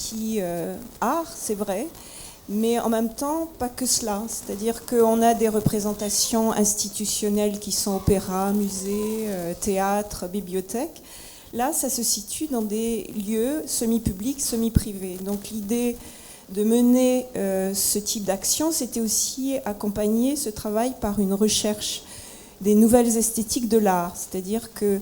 partie art, c'est vrai, mais en même temps, pas que cela. C'est-à-dire qu'on a des représentations institutionnelles qui sont opéra, musée, théâtre, bibliothèque. Là, ça se situe dans des lieux semi-publics, semi-privés. Donc l'idée de mener ce type d'action, c'était aussi accompagner ce travail par une recherche des nouvelles esthétiques de l'art. C'est-à-dire que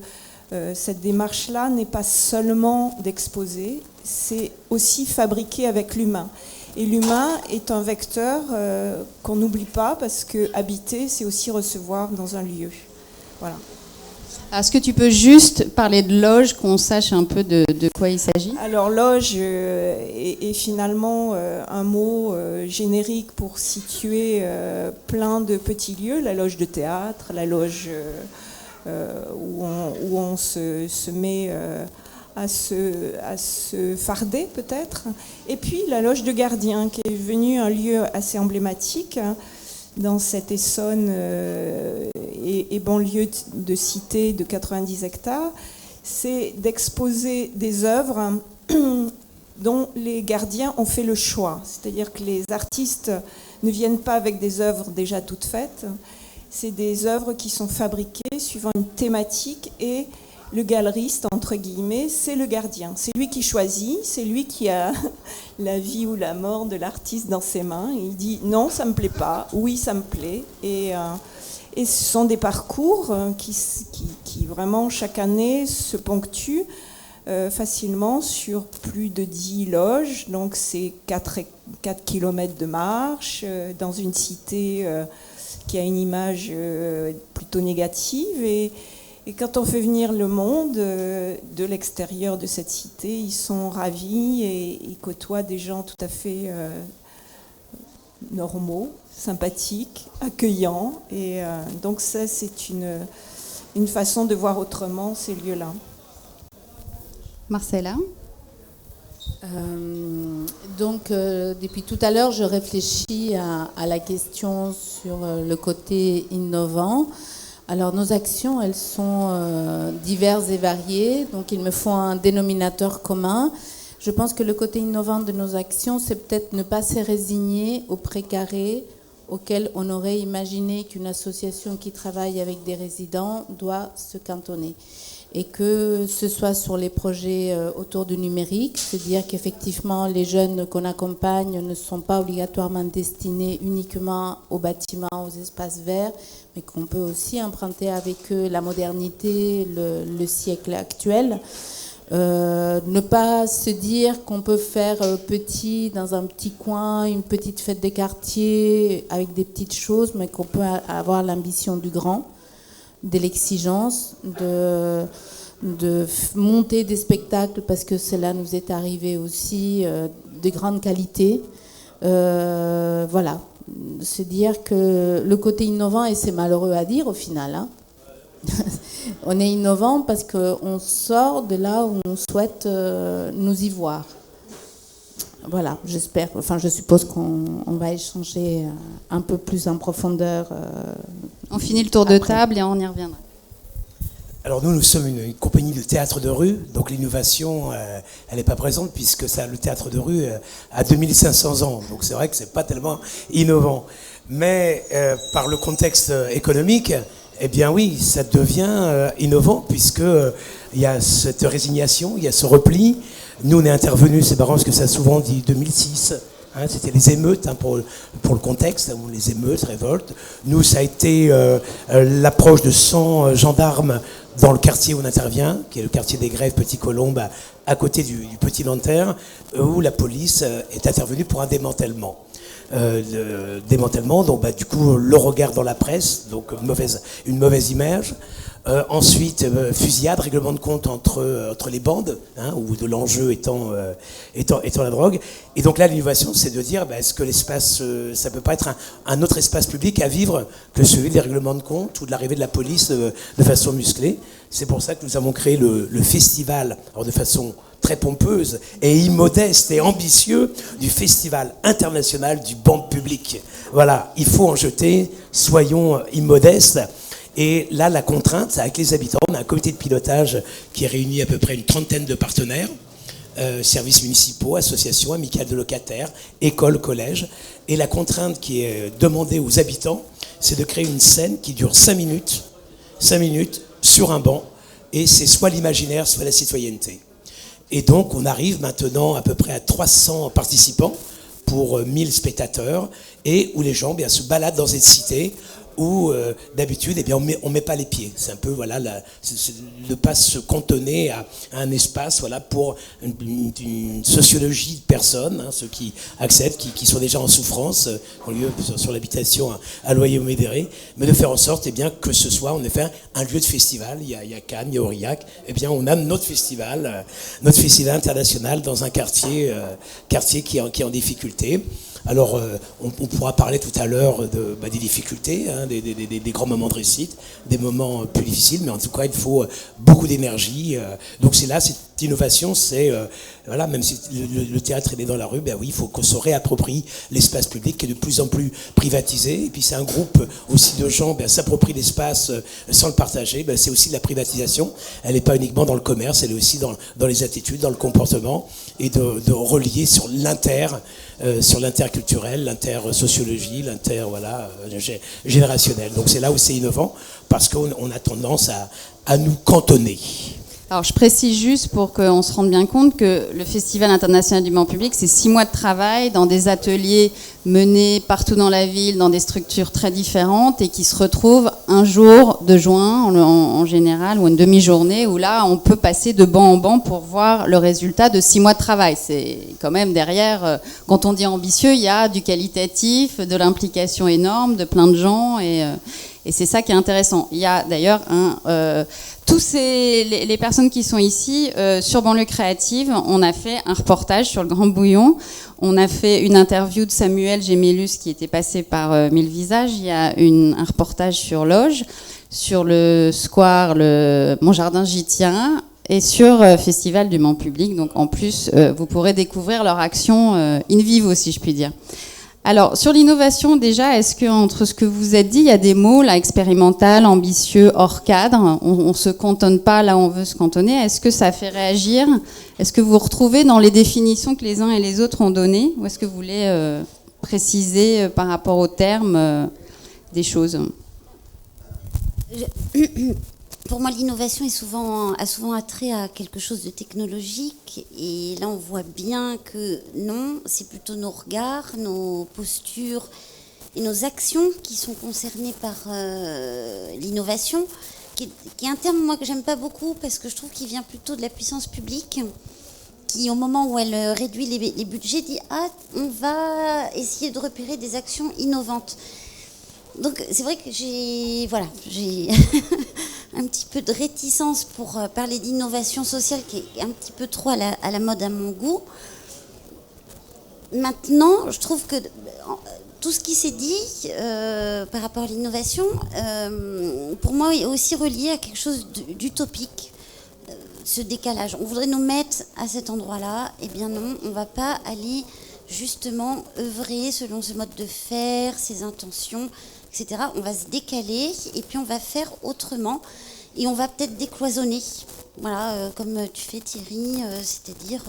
cette démarche-là n'est pas seulement d'exposer, c'est aussi fabriquer avec l'humain. Et l'humain est un vecteur qu'on n'oublie pas, parce que habiter, c'est aussi recevoir dans un lieu. Voilà. Est-ce que tu peux juste parler de loge, qu'on sache un peu de quoi il s'agit ? Alors loge est finalement un mot générique pour situer plein de petits lieux, la loge de théâtre, la loge où on se met à se farder peut-être, et puis la loge de gardien qui est devenue un lieu assez emblématique dans cette Essonne et banlieue de cité de 90 hectares, c'est d'exposer des œuvres dont les gardiens ont fait le choix. C'est-à-dire que les artistes ne viennent pas avec des œuvres déjà toutes faites, c'est des œuvres qui sont fabriquées suivant une thématique, et le galeriste, entre guillemets, c'est le gardien. C'est lui qui choisit, c'est lui qui a la vie ou la mort de l'artiste dans ses mains. Il dit non, ça me plaît pas, oui, ça me plaît. Et ce sont des parcours qui vraiment chaque année se ponctuent facilement sur plus de 10 loges. Donc c'est 4 kilomètres de marche dans une cité qui a une image plutôt négative. Et quand on fait venir le monde de l'extérieur de cette cité, ils sont ravis et ils côtoient des gens tout à fait normaux, sympathiques, accueillants. Et donc ça, c'est une façon de voir autrement ces lieux-là. Marcella ? Donc, depuis tout à l'heure, je réfléchis à la question sur le côté innovant. Alors, nos actions, elles sont diverses et variées, donc il me faut un dénominateur commun. Je pense que le côté innovant de nos actions, c'est peut-être ne pas se résigner au précaré auquel on aurait imaginé qu'une association qui travaille avec des résidents doit se cantonner. Et que ce soit sur les projets autour du numérique, c'est-à-dire qu'effectivement les jeunes qu'on accompagne ne sont pas obligatoirement destinés uniquement aux bâtiments, aux espaces verts, mais qu'on peut aussi emprunter avec eux la modernité, le siècle actuel. Ne pas se dire qu'on peut faire petit dans un petit coin, une petite fête des quartiers avec des petites choses, mais qu'on peut avoir l'ambition du grand, de l'exigence, de monter des spectacles, parce que cela nous est arrivé aussi, de grande qualité. Voilà, se dire que le côté innovant, et c'est malheureux à dire au final, hein, on est innovant parce qu'on sort de là où on souhaite nous y voir. Voilà, j'espère, enfin je suppose qu'on va échanger un peu plus en profondeur. On finit le tour de table et on y reviendra. Alors nous sommes une compagnie de théâtre de rue, donc l'innovation, elle n'est pas présente puisque le théâtre de rue a 2500 ans, donc c'est vrai que c'est pas tellement innovant. Mais par le contexte économique, eh bien oui, ça devient innovant puisque il y a cette résignation, il y a ce repli. Nous on est intervenus, c'est marrant parce que ça a souvent dit 2006. C'était les émeutes, pour le contexte, les émeutes, révoltes. Nous, ça a été l'approche de 100 gendarmes dans le quartier où on intervient, qui est le quartier des Grèves, Petit Colombe, à côté du Petit Nanterre, où la police est intervenue pour un démantèlement. Démantèlement, donc du coup le regard dans la presse, donc une mauvaise image. Ensuite, fusillade, règlement de compte entre les bandes, où de l'enjeu étant la drogue. Et donc là, l'innovation, c'est de dire, est-ce que l'espace, ça peut pas être un autre espace public à vivre que celui des règlements de compte ou de l'arrivée de la police de façon musclée. C'est pour ça que nous avons créé le festival, alors de façon très pompeuse et immodeste et ambitieux, du Festival international du banc public. Voilà, il faut en jeter, soyons immodestes. Et là, la contrainte, c'est avec les habitants. On a un comité de pilotage qui réunit à peu près une trentaine de partenaires services municipaux, associations, amicales de locataires, écoles, collèges. Et la contrainte qui est demandée aux habitants, c'est de créer une scène qui dure 5 minutes sur un banc, et c'est soit l'imaginaire, soit la citoyenneté. Et donc on arrive maintenant à peu près à 300 participants pour 1000 spectateurs, et où les gens se baladent dans cette cité où d'habitude on met pas les pieds. C'est un peu ne pas se cantonner à un espace pour une sociologie de personnes, ceux qui acceptent, qui sont déjà en souffrance au lieu sur l'habitation à loyer modéré, mais de faire en sorte que ce soit en effet un lieu de festival. Il y a Cannes, il y a Aurillac, on a notre festival international dans un quartier qui est en difficulté. Alors, on pourra parler tout à l'heure des difficultés, des grands moments de réussite, des moments plus difficiles, mais en tout cas, il faut beaucoup d'énergie. Donc, c'est là, cette innovation, c'est, même si le théâtre est dans la rue, il faut qu'on se réapproprie l'espace public qui est de plus en plus privatisé. Et puis, c'est un groupe aussi de gens s'approprie l'espace sans le partager. C'est aussi de la privatisation. Elle n'est pas uniquement dans le commerce, elle est aussi dans les attitudes, dans le comportement, et de relier sur l'interculturel, l'intersociologie, générationnel. Donc c'est là où c'est innovant, parce qu'on a tendance à nous cantonner. Alors je précise juste pour qu'on se rende bien compte que le Festival international du banc public, c'est 6 mois de travail dans des ateliers menés partout dans la ville, dans des structures très différentes, et qui se retrouvent un jour de juin en général, ou une demi-journée, où là on peut passer de banc en banc pour voir le résultat de 6 mois de travail. C'est quand même derrière, quand on dit ambitieux, il y a du qualitatif, de l'implication énorme, de plein de gens, et c'est ça qui est intéressant. Il y a d'ailleurs tous les personnes qui sont ici, sur Banlieue Créative, on a fait un reportage sur le Grand Bouillon. On a fait une interview de Samuel Gemellus qui était passé par Mille Visages. Il y a un reportage sur Loge, sur le square, Mon Jardin J'y Tiens, et sur Festival du banc public. Donc en plus, vous pourrez découvrir leur action in vivo, si je puis dire. Alors, sur l'innovation, déjà, est-ce qu'entre ce que vous avez dit, il y a des mots, là, expérimental, ambitieux, hors cadre, on ne se cantonne pas là où on veut se cantonner. Est-ce que ça fait réagir? Est-ce que vous vous retrouvez dans les définitions que les uns et les autres ont données? Ou est-ce que vous voulez préciser par rapport aux termes des choses? Pour moi, l'innovation a souvent attrait à quelque chose de technologique. Et là, on voit bien que non, c'est plutôt nos regards, nos postures et nos actions qui sont concernées par l'innovation, qui est un terme, moi, que j'aime pas beaucoup, parce que je trouve qu'il vient plutôt de la puissance publique, qui, au moment où elle réduit les budgets, dit « Ah, on va essayer de repérer des actions innovantes ». Donc c'est vrai que j'ai un petit peu de réticence pour parler d'innovation sociale, qui est un petit peu trop à la mode à mon goût. Maintenant, je trouve que tout ce qui s'est dit par rapport à l'innovation, pour moi, est aussi relié à quelque chose d'utopique, ce décalage. On voudrait nous mettre à cet endroit-là, eh bien non, on ne va pas aller justement œuvrer selon ce mode de faire, ses intentions, etc. On va se décaler et puis on va faire autrement et on va peut-être décloisonner. Voilà, comme tu fais Thierry, c'est-à-dire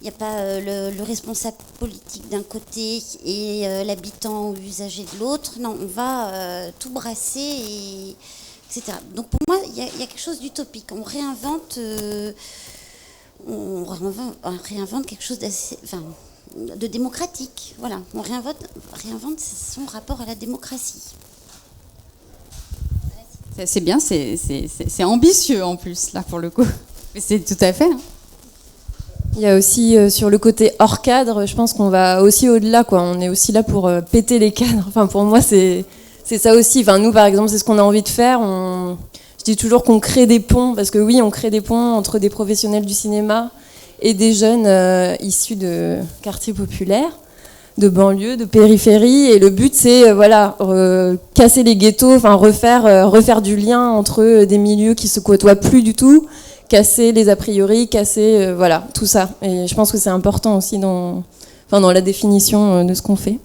il n'y a pas le responsable politique d'un côté et l'habitant ou l'usager de l'autre. Non, on va tout brasser, etc. Donc pour moi, il y a quelque chose d'utopique. On réinvente quelque chose d'assez... de démocratique, voilà. On réinvente son rapport à la démocratie. C'est bien, c'est ambitieux en plus, là, pour le coup. Mais c'est tout à fait. Hein. Il y a aussi, sur le côté hors cadre, je pense qu'on va aussi au-delà, quoi. On est aussi là pour péter les cadres. Enfin, pour moi, c'est ça aussi. Enfin, nous, par exemple, c'est ce qu'on a envie de faire. Je dis toujours qu'on crée des ponts, parce que oui, on crée des ponts entre des professionnels du cinéma et des jeunes issus de quartiers populaires, de banlieues, de périphéries. Et le but, c'est casser les ghettos, refaire du lien entre des milieux qui se côtoient plus du tout, casser les a priori, casser tout ça. Et je pense que c'est important aussi dans la définition de ce qu'on fait.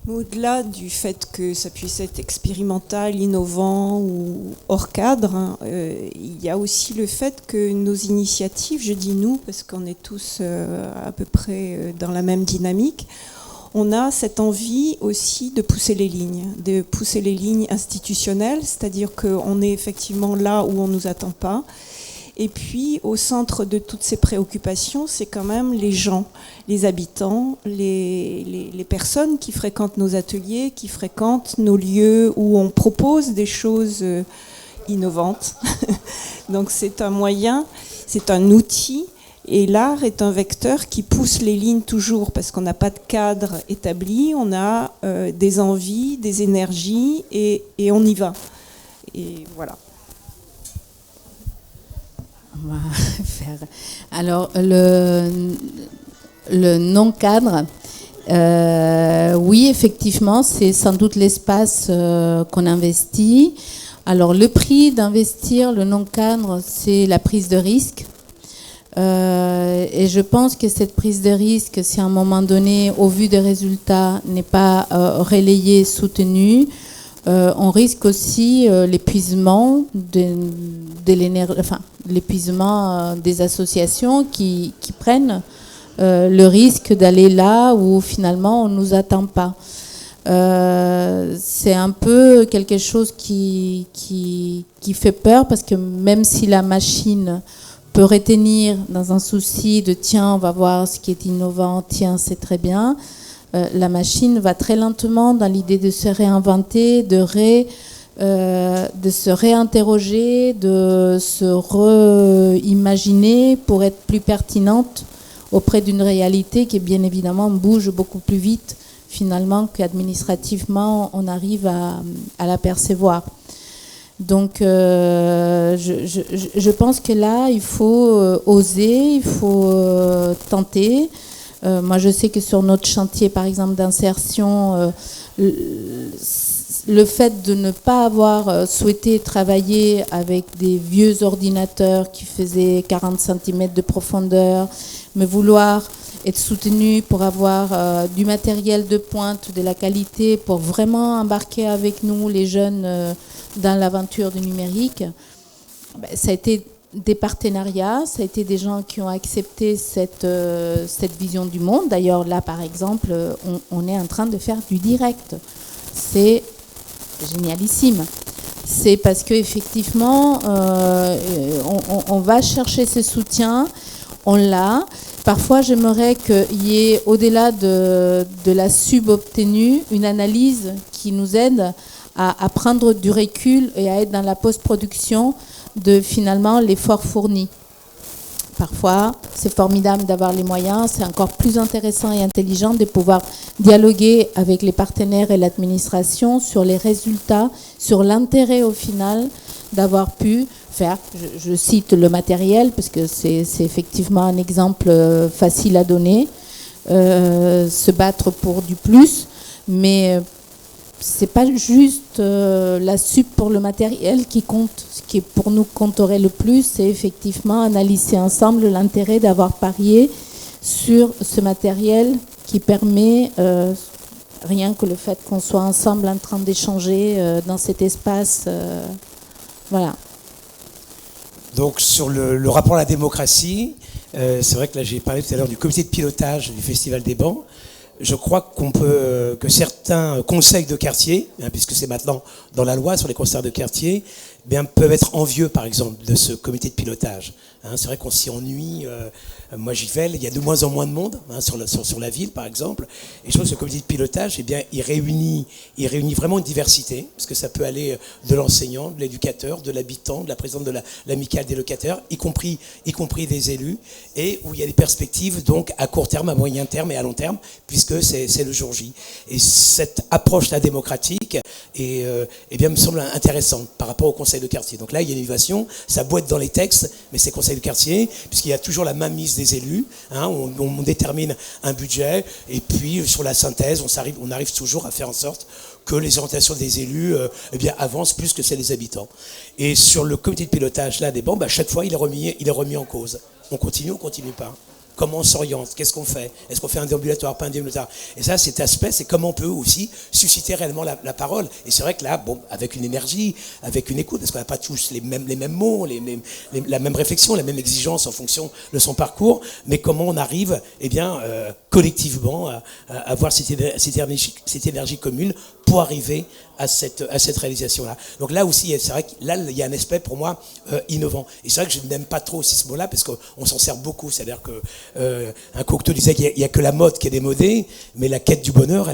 Au-delà du fait que ça puisse être expérimental, innovant ou hors cadre, il y a aussi le fait que nos initiatives, je dis nous parce qu'on est tous à peu près dans la même dynamique, on a cette envie aussi de pousser les lignes institutionnelles, c'est-à-dire qu'on est effectivement là où on ne nous attend pas. Et puis, au centre de toutes ces préoccupations, c'est quand même les gens, les habitants, les personnes qui fréquentent nos ateliers, qui fréquentent nos lieux où on propose des choses innovantes. Donc, c'est un moyen, c'est un outil. Et l'art est un vecteur qui pousse les lignes toujours, parce qu'on n'a pas de cadre établi, on a des envies, des énergies, et on y va. Et voilà. On va faire. Alors, le non-cadre, oui, effectivement, c'est sans doute l'espace qu'on investit. Alors, le prix d'investir le non-cadre, c'est la prise de risque. Et je pense que cette prise de risque, si à un moment donné, au vu des résultats, n'est pas relayée, soutenue, on risque aussi l'épuisement l'épuisement des associations qui prennent le risque d'aller là où finalement on ne nous attend pas. C'est un peu quelque chose qui fait peur, parce que même si la machine peut retenir dans un souci de tiens, on va voir ce qui est innovant, tiens, c'est très bien, la machine va très lentement dans l'idée de se réinventer, de se réinterroger, de se réimaginer pour être plus pertinente auprès d'une réalité qui, bien évidemment, bouge beaucoup plus vite finalement qu'administrativement on arrive à l'apercevoir. Donc je pense que là, il faut oser, il faut tenter. Moi, je sais que sur notre chantier, par exemple, d'insertion, le fait de ne pas avoir souhaité travailler avec des vieux ordinateurs qui faisaient 40 cm de profondeur, mais vouloir être soutenu pour avoir du matériel de pointe, de la qualité, pour vraiment embarquer avec nous les jeunes dans l'aventure du numérique, ça a été des partenariats, ça a été des gens qui ont accepté cette vision du monde. D'ailleurs, là, par exemple, on est en train de faire du direct. C'est génialissime. C'est parce qu'effectivement, on va chercher ce soutien, on l'a. Parfois, j'aimerais qu'il y ait, au-delà de la subobtenue, une analyse qui nous aide à prendre du recul et à être dans la post-production de finalement l'effort fourni. Parfois, c'est formidable d'avoir les moyens, c'est encore plus intéressant et intelligent de pouvoir dialoguer avec les partenaires et l'administration sur les résultats, sur l'intérêt au final d'avoir pu faire, je cite le matériel parce que c'est effectivement un exemple facile à donner, se battre pour du plus, mais c'est pas juste la sup pour le matériel qui compte. Ce qui pour nous compterait le plus, c'est effectivement analyser ensemble l'intérêt d'avoir parié sur ce matériel qui permet, rien que le fait qu'on soit ensemble en train d'échanger dans cet espace, voilà. Donc sur le rapport à la démocratie, c'est vrai que là j'ai parlé tout à l'heure du comité de pilotage du Festival des Bancs. Je crois que certains conseils de quartier, puisque c'est maintenant dans la loi sur les conseils de quartier, peuvent être envieux, par exemple, de ce comité de pilotage. C'est vrai qu'on s'y ennuie. Moi, j'y vais. Il y a de moins en moins de monde sur la ville, par exemple. Et je trouve que ce comité de pilotage, il réunit vraiment une diversité, parce que ça peut aller de l'enseignant, de l'éducateur, de l'habitant, de la présidente de l'amicale des locataires, y compris des élus, et où il y a des perspectives donc à court terme, à moyen terme et à long terme, puisque c'est le jour J. Et cette approche-là démocratique me semble intéressante par rapport au conseil de quartier. Donc là, il y a une innovation, ça boite dans les textes, mais c'est conseil de quartier, puisqu'il y a toujours la mainmise des élus, on détermine un budget, et puis sur la synthèse, on arrive toujours à faire en sorte que les orientations des élus avancent plus que celles des habitants. Et sur le comité de pilotage là, des bancs, chaque fois, il est remis en cause. On continue pas. Comment on s'oriente? Qu'est-ce qu'on fait? Est-ce qu'on fait un déambulatoire, pas un déambulatoire? Et ça, cet aspect, c'est comment on peut aussi susciter réellement la parole. Et c'est vrai que là, bon, avec une énergie, avec une écoute, parce qu'on n'a pas tous les mêmes mots, la même réflexion, la même exigence en fonction de son parcours, mais comment on arrive, collectivement, à avoir cette énergie commune pour arriver à cette réalisation-là. Donc là aussi, c'est vrai que là, il y a un aspect pour moi innovant. Et c'est vrai que je n'aime pas trop aussi ce mot-là parce qu'on s'en sert beaucoup. C'est-à-dire que un Cocteau disait qu'il n'y a que la mode qui est démodée, mais la quête du bonheur,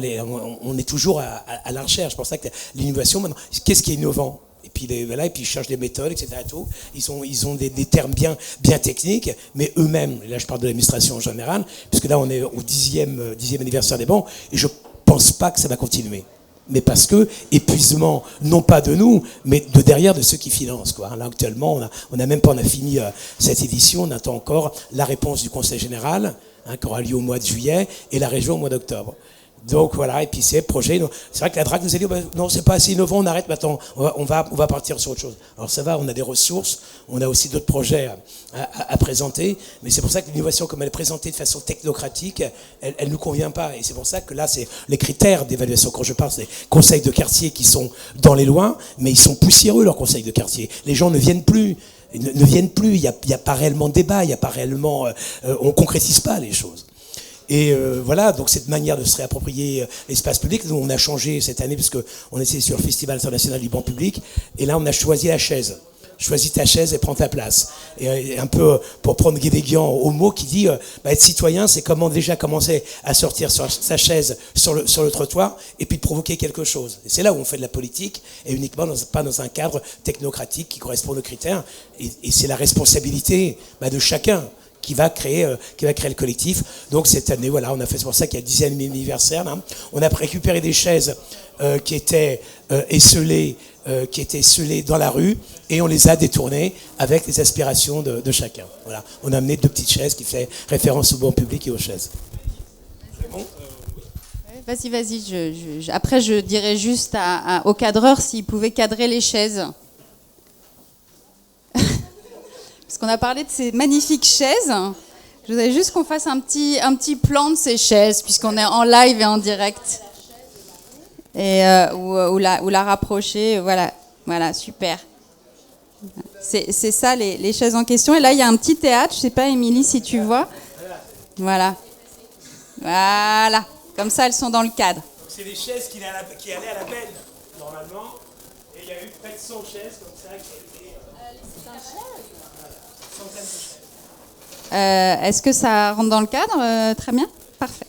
on est toujours à la recherche. C'est pour ça que l'innovation, maintenant, qu'est-ce qui est innovant? Et puis ils cherchent des méthodes, etc. Tout. Ils ont des termes bien techniques, mais eux-mêmes, là je parle de l'administration en général, puisque là on est au 10e anniversaire des banques, et je pense pas que ça va continuer. Mais parce que épuisement, non pas de nous, mais de derrière de ceux qui financent, quoi. Là actuellement, on a fini cette édition, on attend encore la réponse du Conseil général, qui aura lieu au mois de juillet, et la région au mois d'octobre. Donc voilà, et puis c'est projet. C'est vrai que la DRAC nous a dit non, c'est pas assez innovant, on arrête maintenant, on va partir sur autre chose. Alors ça va, on a des ressources, on a aussi d'autres projets à présenter, mais c'est pour ça que l'innovation, comme elle est présentée de façon technocratique, elle nous convient pas. Et c'est pour ça que là, c'est les critères d'évaluation. Quand je parle, c'est des conseils de quartier qui sont dans les lois, mais ils sont poussiéreux, leurs conseils de quartier. Les gens ne viennent plus. Il n'y a pas réellement de débat, il n'y a pas réellement, on concrétise pas les choses. Et voilà, donc cette manière de se réapproprier l'espace public, nous on a changé cette année parce qu'on était sur le Festival international du banc public, et là on a choisi la chaise. Choisis ta chaise et prends ta place. Et un peu pour prendre Guédéguian au mot qui dit être citoyen, c'est comment déjà commencer à sortir sur sa chaise sur le trottoir et puis de provoquer quelque chose. Et c'est là où on fait de la politique et uniquement pas dans un cadre technocratique qui correspond aux critères. Et c'est la responsabilité de chacun qui va créer le collectif. Donc cette année, voilà, on a fait, c'est pour ça qu'il y a le 10e anniversaire. Là. On a récupéré des chaises qui étaient esselées dans la rue, et on les a détournées avec les aspirations de chacun. Voilà. On a amené 2 petites chaises qui fait référence au banc public et aux chaises. C'est bon ? Vas-y. Après, je dirais juste au cadreur s'il pouvait cadrer les chaises. Parce qu'on a parlé de ces magnifiques chaises. Je voudrais juste qu'on fasse un petit plan de ces chaises, puisqu'on est en live et en direct. Et ou la rapprocher, voilà, super. C'est ça les chaises en question. Et là, il y a un petit théâtre, je sais pas, Émilie, si tu vois. Voilà. Comme ça, elles sont dans le cadre. C'est des chaises qui allaient à la benne, normalement. Et il y a eu près de 100 chaises comme ça qui étaient... centaines de chaises. Est-ce que ça rentre dans le cadre? Très bien, parfait.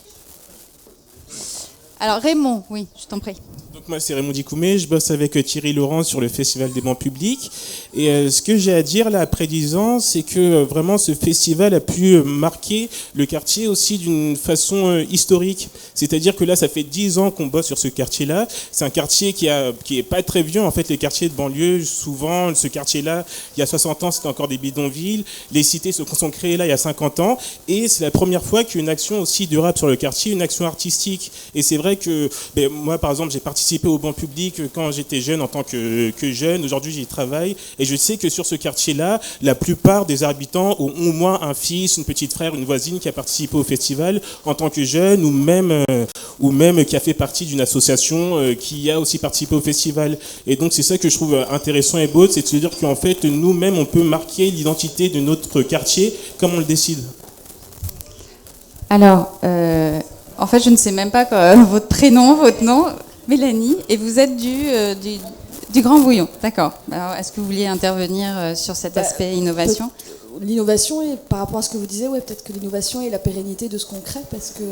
Alors Raymond, oui, je t'en prie. Donc moi c'est Raymond Dikoumé, je bosse avec Thierry Laurent sur le Festival des bancs publics. Et ce que j'ai à dire là après 10 ans, c'est que vraiment ce festival a pu marquer le quartier aussi d'une façon historique. C'est-à-dire que là ça fait 10 ans qu'on bosse sur ce quartier-là. C'est un quartier qui est pas très vieux. En fait les quartiers de banlieue, souvent ce quartier-là, il y a 60 ans c'était encore des bidonvilles. Les cités se sont créées là il y a 50 ans. Et c'est la première fois qu'il y a une action aussi durable sur le quartier, une action artistique. Et c'est vrai que moi par exemple j'ai participé au banc public quand j'étais jeune en tant que jeune. Aujourd'hui j'y travaille et je sais que sur ce quartier-là, la plupart des habitants ont au moins un fils, une petite frère, une voisine qui a participé au festival en tant que jeune ou même qui a fait partie d'une association qui a aussi participé au festival. Et donc c'est ça que je trouve intéressant et beau, c'est de se dire qu'en fait nous-mêmes on peut marquer l'identité de notre quartier comme on le décide. Alors, en fait je ne sais même pas votre prénom, votre nom. Mélanie, et vous êtes du Grand Bouillon, d'accord. Alors, est-ce que vous vouliez intervenir sur cet aspect innovation? L'innovation, et par rapport à ce que vous disiez, peut-être que l'innovation est la pérennité de ce qu'on crée, parce que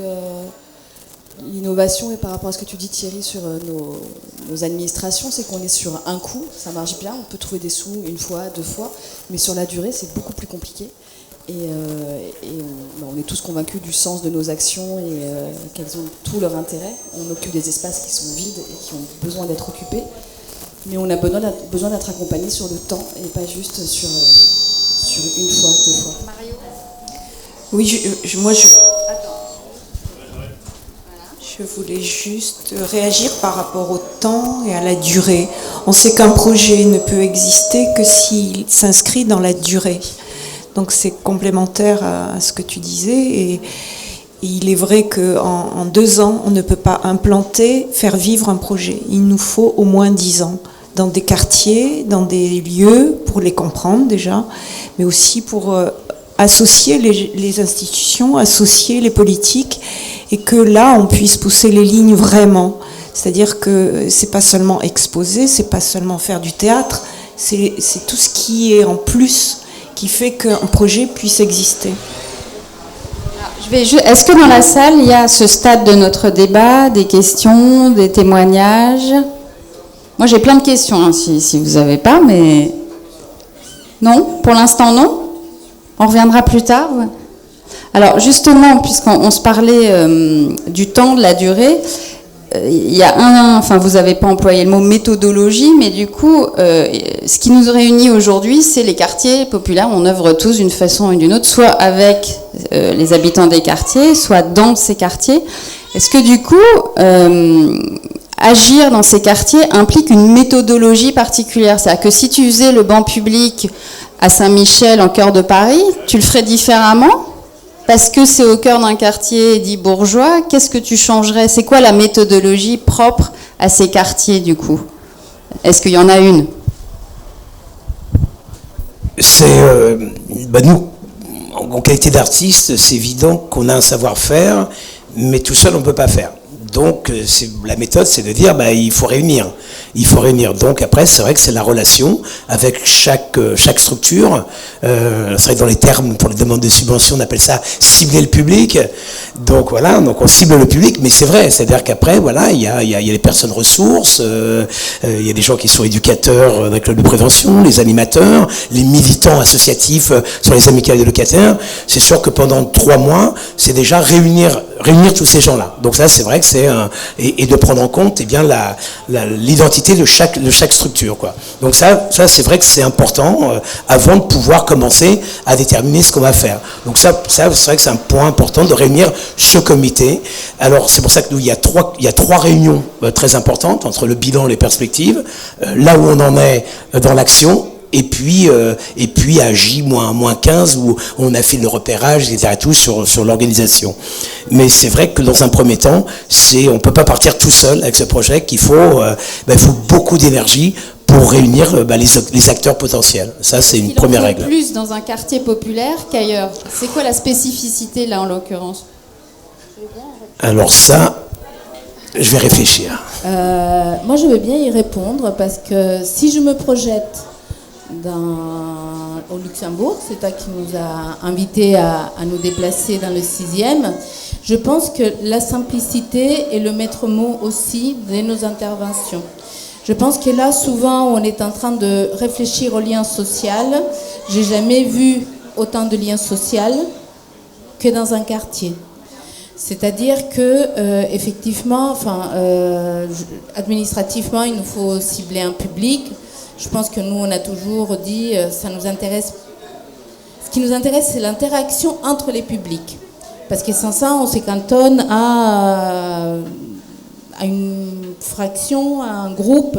l'innovation, et par rapport à ce que tu dis Thierry sur nos administrations, c'est qu'on est sur un coup, ça marche bien, on peut trouver des sous une fois, 2 fois, mais sur la durée, c'est beaucoup plus compliqué. Et on est tous convaincus du sens de nos actions et qu'elles ont tout leur intérêt. On occupe des espaces qui sont vides et qui ont besoin d'être occupés, mais on a besoin d'être accompagné sur le temps et pas juste sur une fois, 2 fois. Mario. Oui, je voulais juste réagir par rapport au temps et à la durée. On sait qu'un projet ne peut exister que s'il s'inscrit dans la durée. Donc c'est complémentaire à ce que tu disais. Et il est vrai qu'en 2 ans, on ne peut pas implanter, faire vivre un projet. Il nous faut au moins 10 ans dans des quartiers, dans des lieux, pour les comprendre déjà, mais aussi pour associer les institutions, associer les politiques, et que là, on puisse pousser les lignes vraiment. C'est-à-dire que c'est pas seulement exposer, c'est pas seulement faire du théâtre, c'est tout ce qui est en plus qui fait qu'un projet puisse exister. Est-ce que dans la salle, il y a à ce stade de notre débat des questions, des témoignages? Moi, j'ai plein de questions, hein, si vous n'avez pas, mais... Non? Pour l'instant, non? On reviendra plus tard? Alors, justement, puisqu'on se parlait du temps, de la durée, il y a vous n'avez pas employé le mot méthodologie, mais du coup, ce qui nous réunit aujourd'hui, c'est les quartiers populaires. On œuvre tous d'une façon ou d'une autre, soit avec les habitants des quartiers, soit dans ces quartiers. Est-ce que du coup, agir dans ces quartiers implique une méthodologie particulière? C'est-à-dire que si tu faisais le banc public à Saint-Michel, en cœur de Paris, tu le ferais différemment? Parce que c'est au cœur d'un quartier dit bourgeois, qu'est-ce que tu changerais? C'est quoi la méthodologie propre à ces quartiers, du coup? Est-ce qu'il y en a une? Nous, en qualité d'artiste, c'est évident qu'on a un savoir-faire, mais tout seul, on ne peut pas faire. Donc, la méthode, c'est de dire, il faut réunir. Il faut réunir. Donc, après, c'est vrai que c'est la relation avec chaque structure. C'est vrai que dans les termes, pour les demandes de subventions, on appelle ça cibler le public. Donc, voilà, donc on cible le public, mais c'est vrai. C'est-à-dire qu'après, voilà, il y a les personnes ressources, il y a des gens qui sont éducateurs avec club de prévention, les animateurs, les militants associatifs sur les amicales des locataires. C'est sûr que pendant 3 mois, c'est déjà réunir tous ces gens-là. Donc ça, c'est vrai que c'est et de prendre en compte l'identité de chaque structure, quoi. Donc ça c'est vrai que c'est important avant de pouvoir commencer à déterminer ce qu'on va faire. Donc ça c'est vrai que c'est un point important de réunir ce comité. Alors c'est pour ça que nous il y a trois réunions très importantes entre le bilan et les perspectives, là où on en est dans l'action. Et puis à J-15 où on a fait le repérage, etc. tout sur l'organisation. Mais c'est vrai que dans un premier temps, on peut pas partir tout seul avec ce projet, qu'il faut beaucoup d'énergie pour réunir les acteurs potentiels. Ça, c'est une première règle. Plus dans un quartier populaire qu'ailleurs. C'est quoi la spécificité là en l'occurrence? Alors ça, je vais réfléchir. Moi, je veux bien y répondre parce que si je me projette au Luxembourg, c'est toi qui nous a invités à nous déplacer dans le 6e. Je pense que la simplicité est le maître mot aussi de nos interventions. Je pense que là, souvent, on est en train de réfléchir au lien social. J'ai jamais vu autant de liens sociaux que dans un quartier. C'est-à-dire que, effectivement, administrativement, il nous faut cibler un public. Je pense que nous, on a toujours dit, ça nous intéresse. Ce qui nous intéresse, c'est l'interaction entre les publics. Parce que sans ça, on se cantonne à une fraction, à un groupe.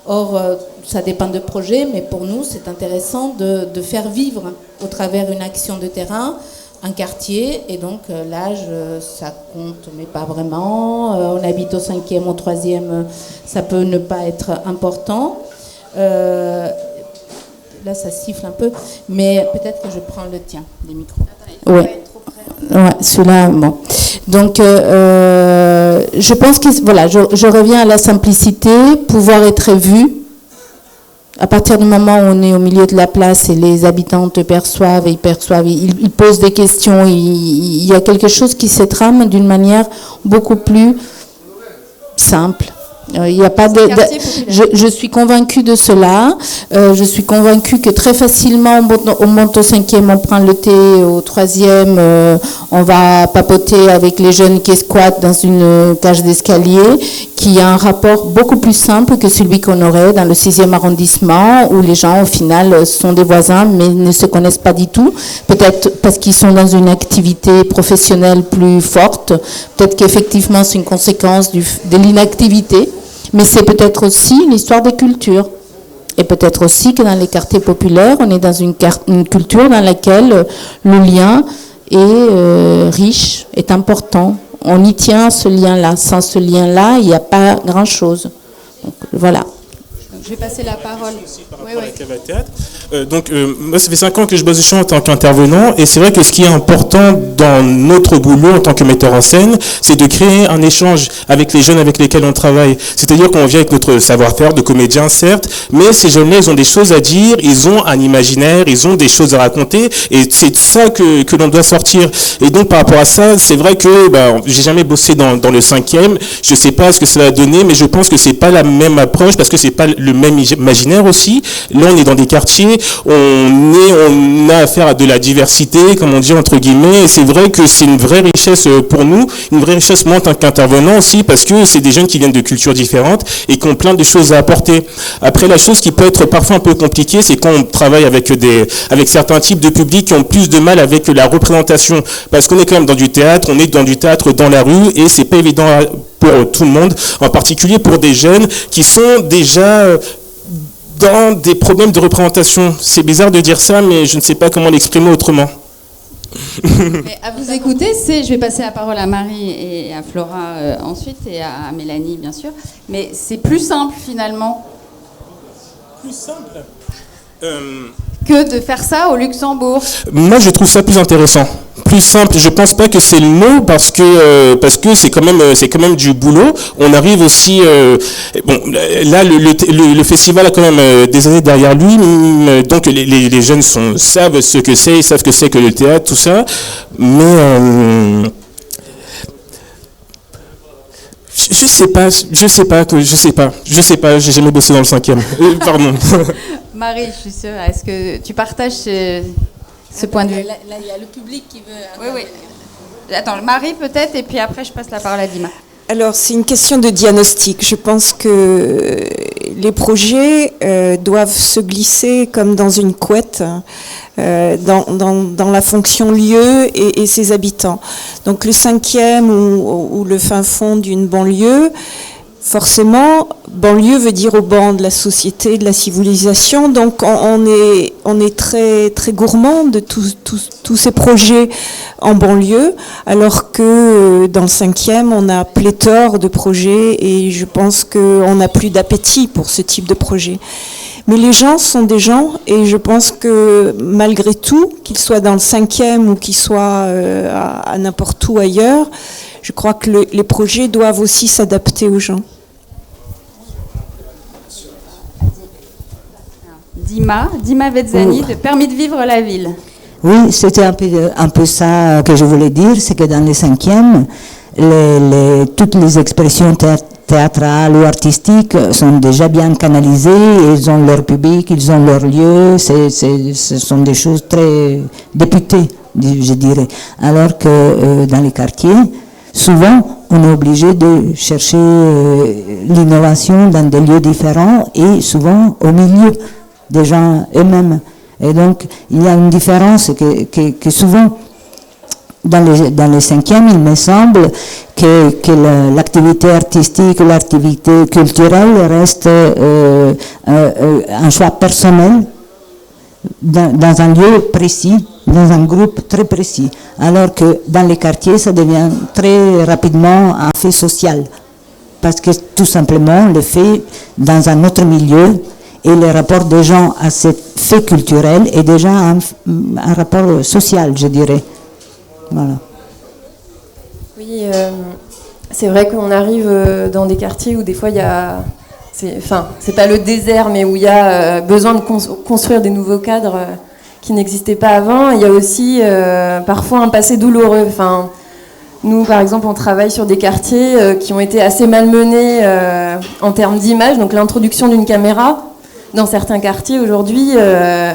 Or, ça dépend de projet, mais pour nous, c'est intéressant de faire vivre, au travers d'une action de terrain, un quartier. Et donc, l'âge, ça compte, mais pas vraiment. On habite au 5e, au 3e, ça peut ne pas être important. Là, ça siffle un peu, mais peut-être que je prends le tien, les micros. Oui, celui-là, bon. Donc, je pense que, voilà, je reviens à la simplicité, pouvoir être vu. À partir du moment où on est au milieu de la place et les habitants te perçoivent, ils posent des questions, il y a quelque chose qui se trame d'une manière beaucoup plus simple. Il y a pas je suis convaincue de cela. Je suis convaincue que très facilement, on monte au 5e, on prend le thé, au 3e, on va papoter avec les jeunes qui squattent dans une cage d'escalier, qui a un rapport beaucoup plus simple que celui qu'on aurait dans le 6e arrondissement, où les gens, au final, sont des voisins, mais ne se connaissent pas du tout. Peut-être parce qu'ils sont dans une activité professionnelle plus forte. Peut-être qu'effectivement, c'est une conséquence de l'inactivité. Mais c'est peut-être aussi l'histoire des cultures. Et peut-être aussi que dans les quartiers populaires, on est dans une culture dans laquelle le lien est riche, est important. On y tient ce lien-là. Sans ce lien-là, il n'y a pas grand-chose. Donc, voilà. Je vais passer la parole. Moi, ça fait 5 ans que je bosse dessus en tant qu'intervenant, et c'est vrai que ce qui est important dans notre boulot en tant que metteur en scène, c'est de créer un échange avec les jeunes avec lesquels on travaille. C'est-à-dire qu'on vient avec notre savoir-faire de comédien, certes, mais ces jeunes-là, ils ont des choses à dire, ils ont un imaginaire, ils ont des choses à raconter, et c'est ça que l'on doit sortir. Et donc, par rapport à ça, c'est vrai que j'ai jamais bossé dans le 5e, je sais pas ce que ça va donner, mais je pense que c'est pas la même approche, parce que c'est pas le même imaginaire aussi. Là, on est dans des quartiers, on a affaire à de la diversité, comme on dit entre guillemets, et c'est vrai que c'est une vraie richesse pour nous, une vraie richesse moi en tant qu'intervenant aussi, parce que c'est des jeunes qui viennent de cultures différentes et qui ont plein de choses à apporter. Après, la chose qui peut être parfois un peu compliquée, c'est quand on travaille avec certains types de publics qui ont plus de mal avec la représentation, parce qu'on est quand même dans du théâtre, on est dans du théâtre dans la rue, et c'est pas évident pour tout le monde, en particulier pour des jeunes qui sont déjà dans des problèmes de représentation. C'est bizarre de dire ça, mais je ne sais pas comment l'exprimer autrement. Mais à vous écouter, je vais passer la parole à Marie et à Flora ensuite, et à Mélanie bien sûr, mais c'est plus simple finalement. Plus simple que de faire ça au Luxembourg. Moi, je trouve ça plus intéressant. Plus simple, je pense pas que c'est le mot, parce que c'est quand même du boulot. On arrive aussi bon, là le festival a quand même des années derrière lui, donc les jeunes savent ce que c'est, ils savent que c'est que le théâtre, tout ça, mais je sais pas, j'ai jamais bossé dans le 5e. Pardon. Marie, je suis sûre, est-ce que tu partages ce point de vue? Là, il y a le public qui veut... Oui. Attends, Marie peut-être, et puis après je passe la parole à Dima. Alors, c'est une question de diagnostic. Je pense que les projets doivent se glisser comme dans une couette dans la fonction lieu et ses habitants. Donc, le 5e ou le fin fond d'une banlieue, forcément, banlieue veut dire au banc de la société, de la civilisation. Donc, on est très, très gourmand de tous ces projets en banlieue, alors que dans le 5e, on a pléthore de projets et je pense qu'on n'a plus d'appétit pour ce type de projet. Mais les gens sont des gens et je pense que malgré tout, qu'ils soient dans le 5e ou qu'ils soient à n'importe où ailleurs, je crois que les projets doivent aussi s'adapter aux gens. Dima Vezzani, de Permis de vivre la ville. Oui, c'était un peu ça que je voulais dire, c'est que dans les 5e, toutes les expressions théâtrales ou artistiques sont déjà bien canalisées, ils ont leur public, ils ont leur lieu, ce sont des choses très députées, je dirais. Alors que dans les quartiers, souvent, on est obligé de chercher l'innovation dans des lieux différents et souvent au milieu des gens eux-mêmes. Et donc, il y a une différence que souvent, dans les 5e, il me semble que l'activité artistique, l'activité culturelle reste un choix personnel dans un lieu précis, dans un groupe très précis. Alors que dans les quartiers, ça devient très rapidement un fait social. Parce que tout simplement, le fait dans un autre milieu, et le rapport des gens à ce fait culturel est déjà un rapport social, je dirais. Voilà. Oui, c'est vrai qu'on arrive dans des quartiers où des fois il y a... c'est pas le désert, mais où il y a besoin de construire des nouveaux cadres qui n'existaient pas avant. Il y a aussi parfois un passé douloureux. Enfin, nous, par exemple, on travaille sur des quartiers qui ont été assez malmenés en termes d'image. Donc l'introduction d'une caméra dans certains quartiers aujourd'hui,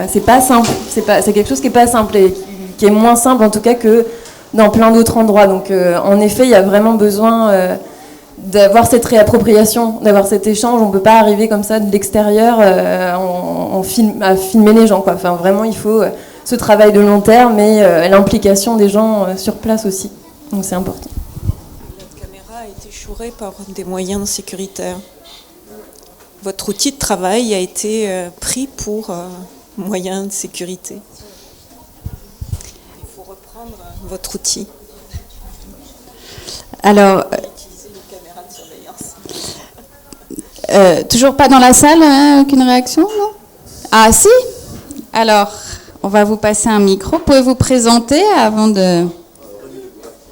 c'est pas simple. C'est quelque chose qui est pas simple et qui est moins simple en tout cas que dans plein d'autres endroits. Donc en effet, il y a vraiment besoin d'avoir cette réappropriation, d'avoir cet échange. On ne peut pas arriver comme ça de l'extérieur à filmer les gens, quoi. Enfin, vraiment, il faut ce travail de long terme et l'implication des gens sur place aussi. Donc c'est important. La caméra a été chourée par des moyens sécuritaires. votre outil de travail a été pris pour moyen de sécurité. Il faut reprendre votre outil. Alors, toujours pas dans la salle, hein, aucune réaction, non? Ah si? Alors, on va vous passer un micro. Pouvez-vous vous présenter avant de...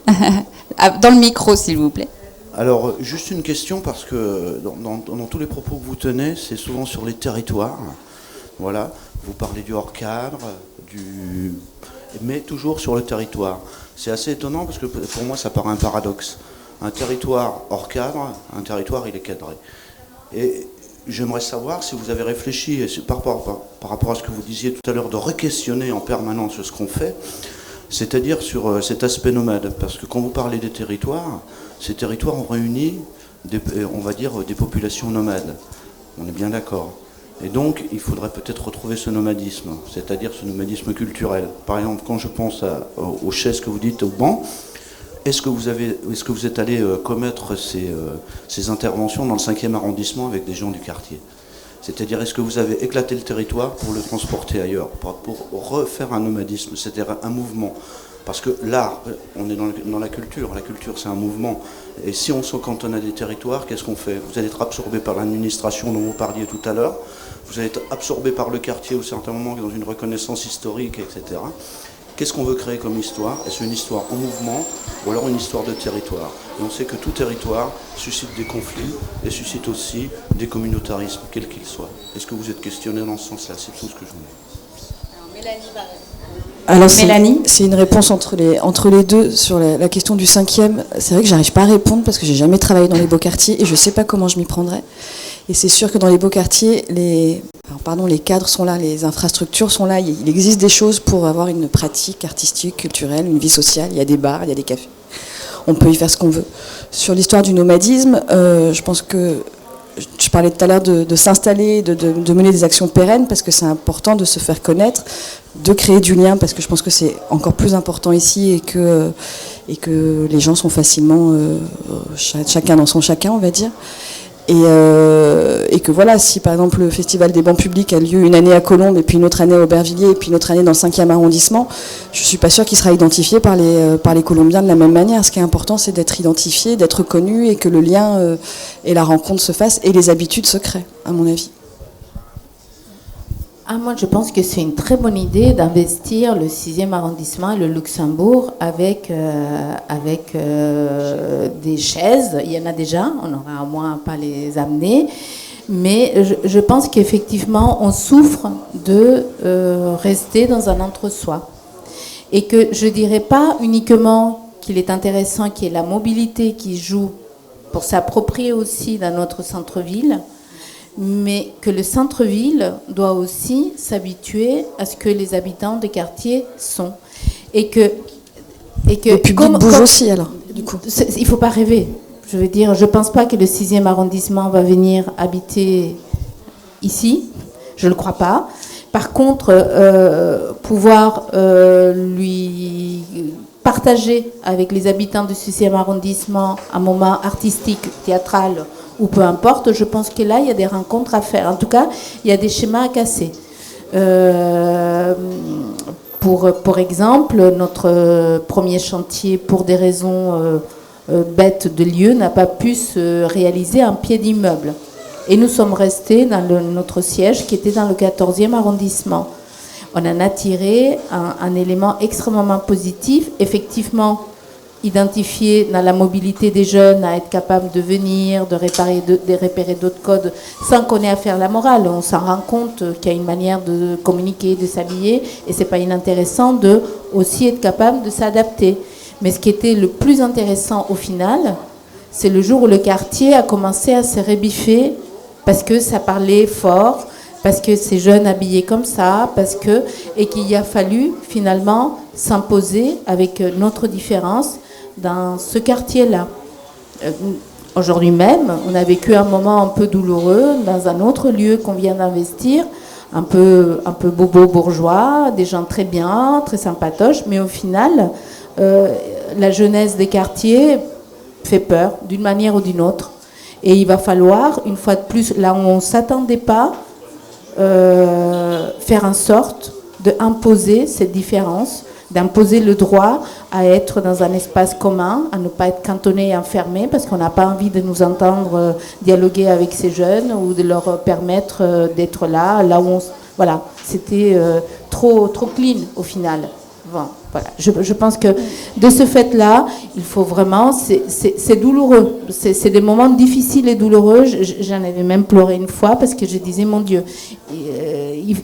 Dans le micro, s'il vous plaît. Alors, juste une question, parce que dans tous les propos que vous tenez, c'est souvent sur les territoires. Voilà, vous parlez du hors-cadre, mais toujours sur le territoire. C'est assez étonnant, parce que pour moi, ça paraît un paradoxe. Un territoire hors cadre, un territoire, il est cadré. Et j'aimerais savoir si vous avez réfléchi, par rapport à ce que vous disiez tout à l'heure, de re-questionner en permanence ce qu'on fait, c'est-à-dire sur cet aspect nomade. Parce que quand vous parlez des territoires, ces territoires ont réuni, on va dire, des populations nomades. On est bien d'accord. Et donc, il faudrait peut-être retrouver ce nomadisme, c'est-à-dire ce nomadisme culturel. Par exemple, quand je pense aux chaises que vous dites, au banc, est-ce que vous êtes allé commettre ces interventions dans le 5e arrondissement avec des gens du quartier? C'est-à-dire, est-ce que vous avez éclaté le territoire pour le transporter ailleurs, pour refaire un nomadisme, c'est-à-dire un mouvement? Parce que l'art, on est dans la culture c'est un mouvement. Et si on se cantonne à des territoires, qu'est-ce qu'on fait? Vous allez être absorbé par l'administration dont vous parliez tout à l'heure, vous allez être absorbé par le quartier au certain moment dans une reconnaissance historique, etc. Qu'est-ce qu'on veut créer comme histoire? Est-ce une histoire en mouvement ou alors une histoire de territoire? Et on sait que tout territoire suscite des conflits et suscite aussi des communautarismes, quels qu'ils soient. Est-ce que vous êtes questionné dans ce sens-là? C'est tout ce que je voulais. Alors, Mélanie va... Alors c'est une réponse entre les deux sur la question du 5e. C'est vrai que j'arrive pas à répondre parce que j'ai jamais travaillé dans les beaux quartiers et je sais pas comment je m'y prendrais. Et c'est sûr que dans les beaux quartiers, les cadres sont là, les infrastructures sont là. Il existe des choses pour avoir une pratique artistique, culturelle, une vie sociale. Il y a des bars, il y a des cafés. On peut y faire ce qu'on veut. Sur l'histoire du nomadisme, je pense que je parlais tout à l'heure de s'installer, de mener des actions pérennes parce que c'est important de se faire connaître, de créer du lien parce que je pense que c'est encore plus important ici et que les gens sont facilement chacun dans son chacun, on va dire. Et que voilà, si par exemple le Festival des bancs publics a lieu une année à Colombes et puis une autre année à Aubervilliers et puis une autre année dans le 5e arrondissement, je ne suis pas sûre qu'il sera identifié par les Colombiens de la même manière. Ce qui est important, c'est d'être identifié, d'être connu et que le lien et la rencontre se fassent et les habitudes se créent, à mon avis. Moi, je pense que c'est une très bonne idée d'investir le 6e arrondissement et le Luxembourg avec des chaises. Il y en a déjà, on n'aura au moins pas les amener. Mais je pense qu'effectivement, on souffre de rester dans un entre-soi. Et que je ne dirais pas uniquement qu'il est intéressant qu'il y ait la mobilité qui joue pour s'approprier aussi dans notre centre-ville, mais que le centre-ville doit aussi s'habituer à ce que les habitants des quartiers sont. Et que le public bouge aussi, alors, du coup. Il ne faut pas rêver. Je veux dire, je ne pense pas que le 6e arrondissement va venir habiter ici. Je ne le crois pas. Par contre, pouvoir lui partager avec les habitants du 6e arrondissement un moment artistique, théâtral, ou peu importe, je pense que là, il y a des rencontres à faire. En tout cas, il y a des schémas à casser. Pour exemple, notre premier chantier, pour des raisons bêtes de lieu, n'a pas pu se réaliser un pied d'immeuble. Et nous sommes restés dans notre siège qui était dans le 14e arrondissement. On en a tiré un élément extrêmement positif, effectivement, identifier dans la mobilité des jeunes à être capable de venir, de repérer d'autres codes sans qu'on ait à faire la morale. On s'en rend compte qu'il y a une manière de communiquer, de s'habiller et c'est pas inintéressant de aussi être capable de s'adapter. Mais ce qui était le plus intéressant au final, c'est le jour où le quartier a commencé à se rebiffer parce que ça parlait fort, parce que ces jeunes habillés comme ça, et qu'il a fallu finalement s'imposer avec notre différence dans ce quartier-là. Aujourd'hui même, on a vécu un moment un peu douloureux dans un autre lieu qu'on vient d'investir, un peu bobo bourgeois, des gens très bien, très sympatoches, mais au final, la jeunesse des quartiers fait peur d'une manière ou d'une autre. Et il va falloir, une fois de plus, là où on ne s'attendait pas, faire en sorte d'imposer cette différence, d'imposer le droit à être dans un espace commun, à ne pas être cantonné et enfermé, parce qu'on n'a pas envie de nous entendre dialoguer avec ces jeunes ou de leur permettre d'être là où on... Voilà, c'était trop clean au final. Bon, voilà. Je pense que de ce fait-là, il faut vraiment... C'est douloureux. C'est des moments difficiles et douloureux. J'en avais même pleuré une fois parce que je disais, mon Dieu,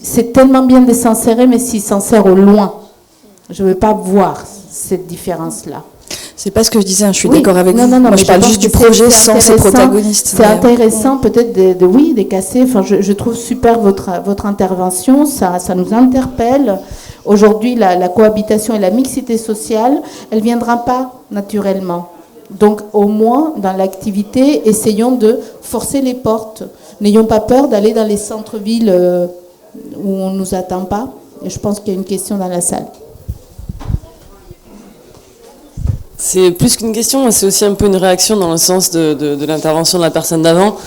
c'est tellement bien de s'insérer, mais s'il s'insère au loin. Je ne veux pas voir cette différence-là. C'est pas ce que je disais, je suis Oui, d'accord avec vous. Non, Moi, je parle juste du projet sans ses protagonistes. C'est intéressant peut-être de casser. Enfin, je trouve super votre intervention. Ça nous interpelle. Aujourd'hui, la cohabitation et la mixité sociale, elle ne viendra pas naturellement. Donc, au moins, dans l'activité, essayons de forcer les portes. N'ayons pas peur d'aller dans les centres-villes où on ne nous attend pas. Et je pense qu'il y a une question dans la salle. C'est plus qu'une question, c'est aussi un peu une réaction dans le sens de l'intervention de la personne d'avant.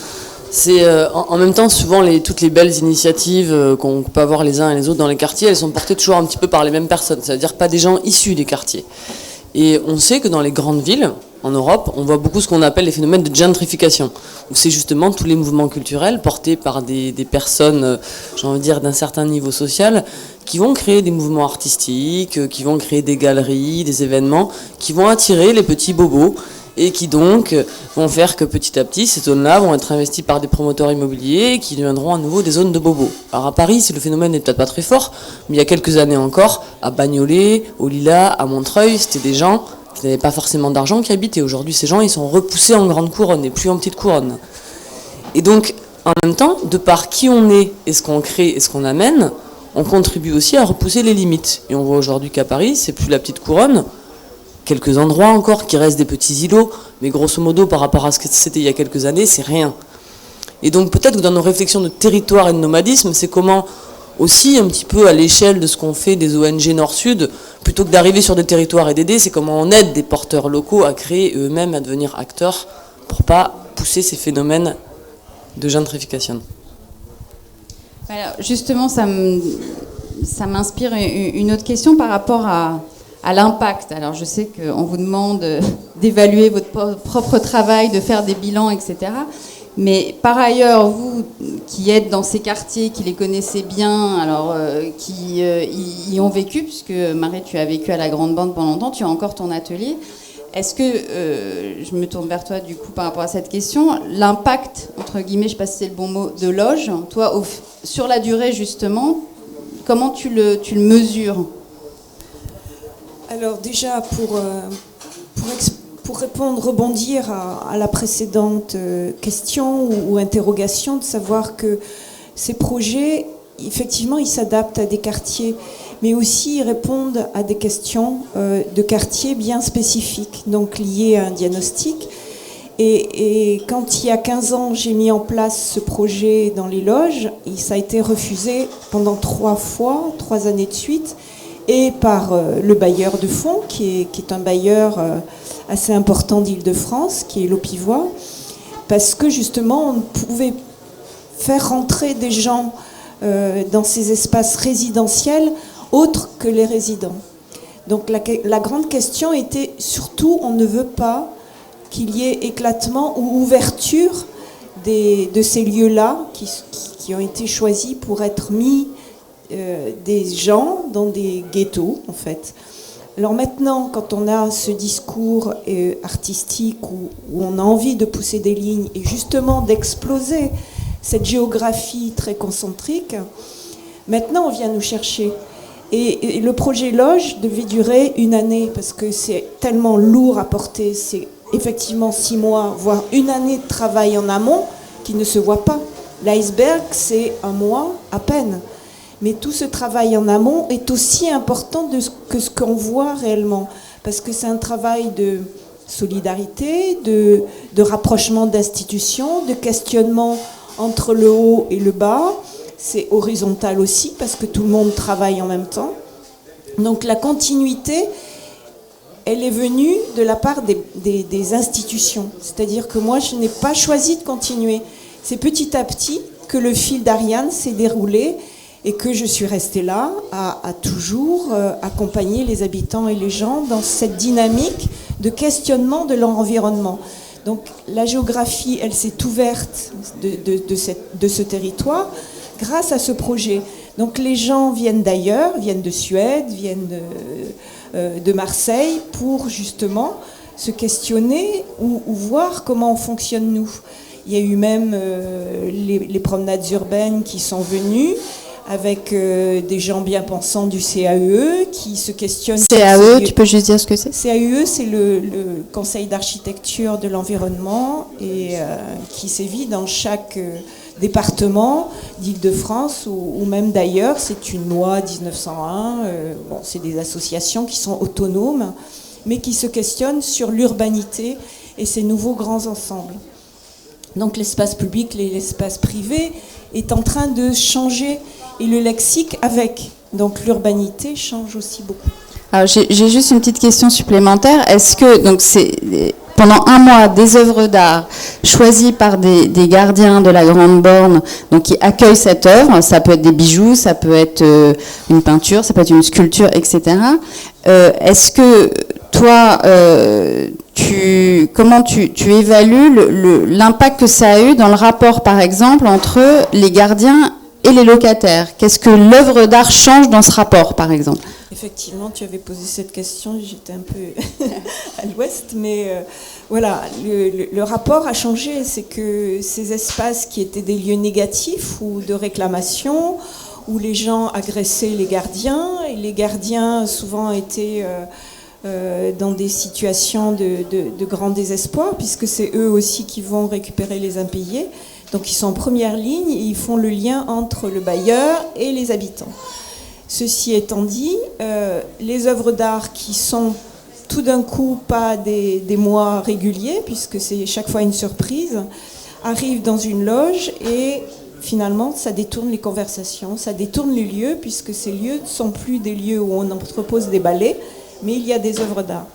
C'est en même temps, souvent, toutes les belles initiatives qu'on peut avoir les uns et les autres dans les quartiers, elles sont portées toujours un petit peu par les mêmes personnes, c'est-à-dire pas des gens issus des quartiers. Et on sait que dans les grandes villes, en Europe, on voit beaucoup ce qu'on appelle les phénomènes de gentrification, où c'est justement tous les mouvements culturels portés par des personnes, j'ai envie de dire, d'un certain niveau social, qui vont créer des mouvements artistiques, qui vont créer des galeries, des événements, qui vont attirer les petits bobos, et qui donc vont faire que petit à petit, ces zones-là vont être investies par des promoteurs immobiliers qui deviendront à nouveau des zones de bobos. Alors à Paris, le phénomène n'est peut-être pas très fort, mais il y a quelques années encore, à Bagnolet, au Lilas, à Montreuil, c'était des gens qui n'avaient pas forcément d'argent qui habitaient. Aujourd'hui, ces gens, ils sont repoussés en grande couronne et plus en petite couronne. Et donc, en même temps, de par qui on est et ce qu'on crée et ce qu'on amène, on contribue aussi à repousser les limites. Et on voit aujourd'hui qu'à Paris, c'est plus la petite couronne, quelques endroits encore qui restent des petits îlots, mais grosso modo, par rapport à ce que c'était il y a quelques années, c'est rien. Et donc peut-être que dans nos réflexions de territoire et de nomadisme, c'est comment aussi un petit peu à l'échelle de ce qu'on fait des ONG Nord-Sud, plutôt que d'arriver sur des territoires et d'aider, c'est comment on aide des porteurs locaux à créer eux-mêmes, à devenir acteurs, pour pas pousser ces phénomènes de gentrification. Alors justement, ça m'inspire une autre question par rapport à l'impact. Alors je sais qu'on vous demande d'évaluer votre propre travail, de faire des bilans, etc. Mais par ailleurs, vous qui êtes dans ces quartiers, qui les connaissez bien, alors qui y ont vécu, puisque Marie, tu as vécu à la Grande Bande pendant longtemps, tu as encore ton atelier. Est-ce que, je me tourne vers toi du coup par rapport à cette question, l'impact, entre guillemets, je ne sais pas si c'est le bon mot, de loge, toi, sur la durée justement, comment tu le mesures ? Alors déjà, pour répondre, rebondir à la précédente question ou interrogation, de savoir que ces projets, effectivement, ils s'adaptent à des quartiers, mais aussi ils répondent à des questions de quartiers bien spécifiques, donc liées à un diagnostic. Et quand il y a 15 ans, j'ai mis en place ce projet dans les loges, ça a été refusé pendant 3 années de suite, et par le bailleur de fonds, qui est un bailleur assez important d'Île-de-France, qui est l'Aupivois, parce que justement, on ne pouvait faire rentrer des gens dans ces espaces résidentiels autres que les résidents. Donc la grande question était surtout, on ne veut pas qu'il y ait éclatement ou ouverture de ces lieux-là qui ont été choisis pour être mis des gens dans des ghettos, en fait. Alors maintenant, quand on a ce discours artistique où on a envie de pousser des lignes et justement d'exploser cette géographie très concentrique, maintenant on vient nous chercher. Et le projet Loge devait durer 1 année parce que c'est tellement lourd à porter, c'est effectivement 6 mois, voire 1 année de travail en amont qui ne se voit pas. L'iceberg, c'est 1 mois à peine. Mais tout ce travail en amont est aussi important que ce qu'on voit réellement, parce que c'est un travail de solidarité, de rapprochement d'institutions, de questionnement entre le haut et le bas. C'est horizontal aussi, parce que tout le monde travaille en même temps. Donc la continuité, elle est venue de la part des institutions. C'est-à-dire que moi, je n'ai pas choisi de continuer. C'est petit à petit que le fil d'Ariane s'est déroulé et que je suis restée là à toujours accompagner les habitants et les gens dans cette dynamique de questionnement de leur environnement. Donc la géographie, elle s'est ouverte de ce territoire grâce à ce projet. Donc les gens viennent d'ailleurs, viennent de Suède, viennent de Marseille pour justement se questionner ou voir comment on fonctionne nous. Il y a eu même les promenades urbaines qui sont venues avec des gens bien pensants du CAE qui se questionnent. CAE, tu peux juste dire ce que c'est ? CAE, c'est le Conseil d'architecture de l'environnement et qui sévit dans chaque département d'Île-de-France ou même d'ailleurs. C'est une loi 1901. Bon, c'est des associations qui sont autonomes, mais qui se questionnent sur l'urbanité et ces nouveaux grands ensembles. Donc l'espace public, l'espace privé est en train de changer et le lexique avec. Donc l'urbanité change aussi beaucoup. Alors j'ai juste une petite question supplémentaire. Est-ce que donc c'est pendant un mois des œuvres d'art choisies par des gardiens de la Grande Borne, donc qui accueillent cette œuvre, ça peut être des bijoux, ça peut être une peinture, ça peut être une sculpture, etc. Est-ce que toi, comment tu évalues l'impact que ça a eu dans le rapport, par exemple, entre les gardiens et les locataires ? Qu'est-ce que l'œuvre d'art change dans ce rapport, par exemple ? Effectivement, tu avais posé cette question, j'étais un peu à l'ouest, mais voilà, le rapport a changé. C'est que ces espaces qui étaient des lieux négatifs ou de réclamation, où les gens agressaient les gardiens, et les gardiens souvent étaient dans des situations de grand désespoir, puisque c'est eux aussi qui vont récupérer les impayés. Donc ils sont en première ligne et ils font le lien entre le bailleur et les habitants. Ceci étant dit, les œuvres d'art qui sont tout d'un coup pas des mois réguliers, puisque c'est chaque fois une surprise, arrivent dans une loge et finalement ça détourne les conversations, ça détourne les lieux, puisque ces lieux ne sont plus des lieux où on entrepose des ballets, mais il y a des œuvres d'art.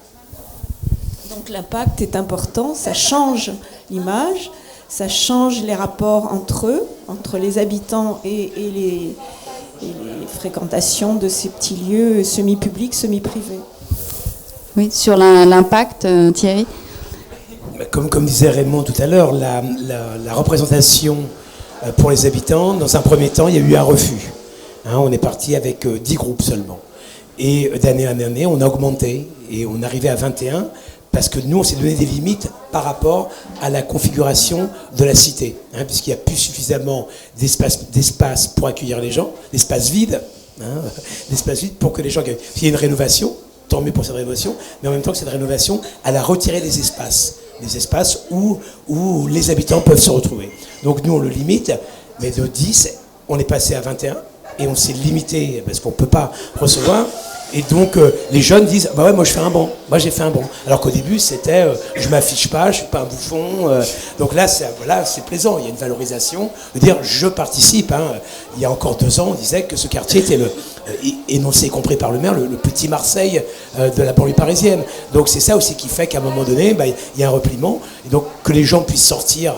Donc l'impact est important, ça change l'image, ça change les rapports entre eux, entre les habitants et les fréquentations de ces petits lieux semi-publics, semi-privés. Oui, sur l'impact, Thierry ? Comme disait Raymond tout à l'heure, la représentation pour les habitants, dans un premier temps, il y a eu un refus. On est parti avec 10 groupes seulement. Et d'année en année, on a augmenté et on arrivait à 21 parce que nous, on s'est donné des limites par rapport à la configuration de la cité, puisqu'il n'y a plus suffisamment d'espace pour accueillir les gens, d'espace vide, pour que les gens... Il y a une rénovation, tant mieux pour cette rénovation, mais en même temps que cette rénovation, elle a retiré des espaces où les habitants peuvent se retrouver. Donc nous, on le limite, mais de 10, on est passé à 21, et on s'est limité, parce qu'on ne peut pas recevoir. Et donc, les jeunes disent, bah ouais, moi je fais un banc. Moi j'ai fait un banc. Alors qu'au début, c'était, je m'affiche pas, je suis pas un bouffon. Donc là, c'est plaisant. Il y a une valorisation de dire, je participe. Il y a encore 2 ans, on disait que ce quartier était énoncé, compris par le maire, le petit Marseille de la banlieue parisienne. Donc c'est ça aussi qui fait qu'à un moment donné, il y a un repliement. Et donc que les gens puissent sortir,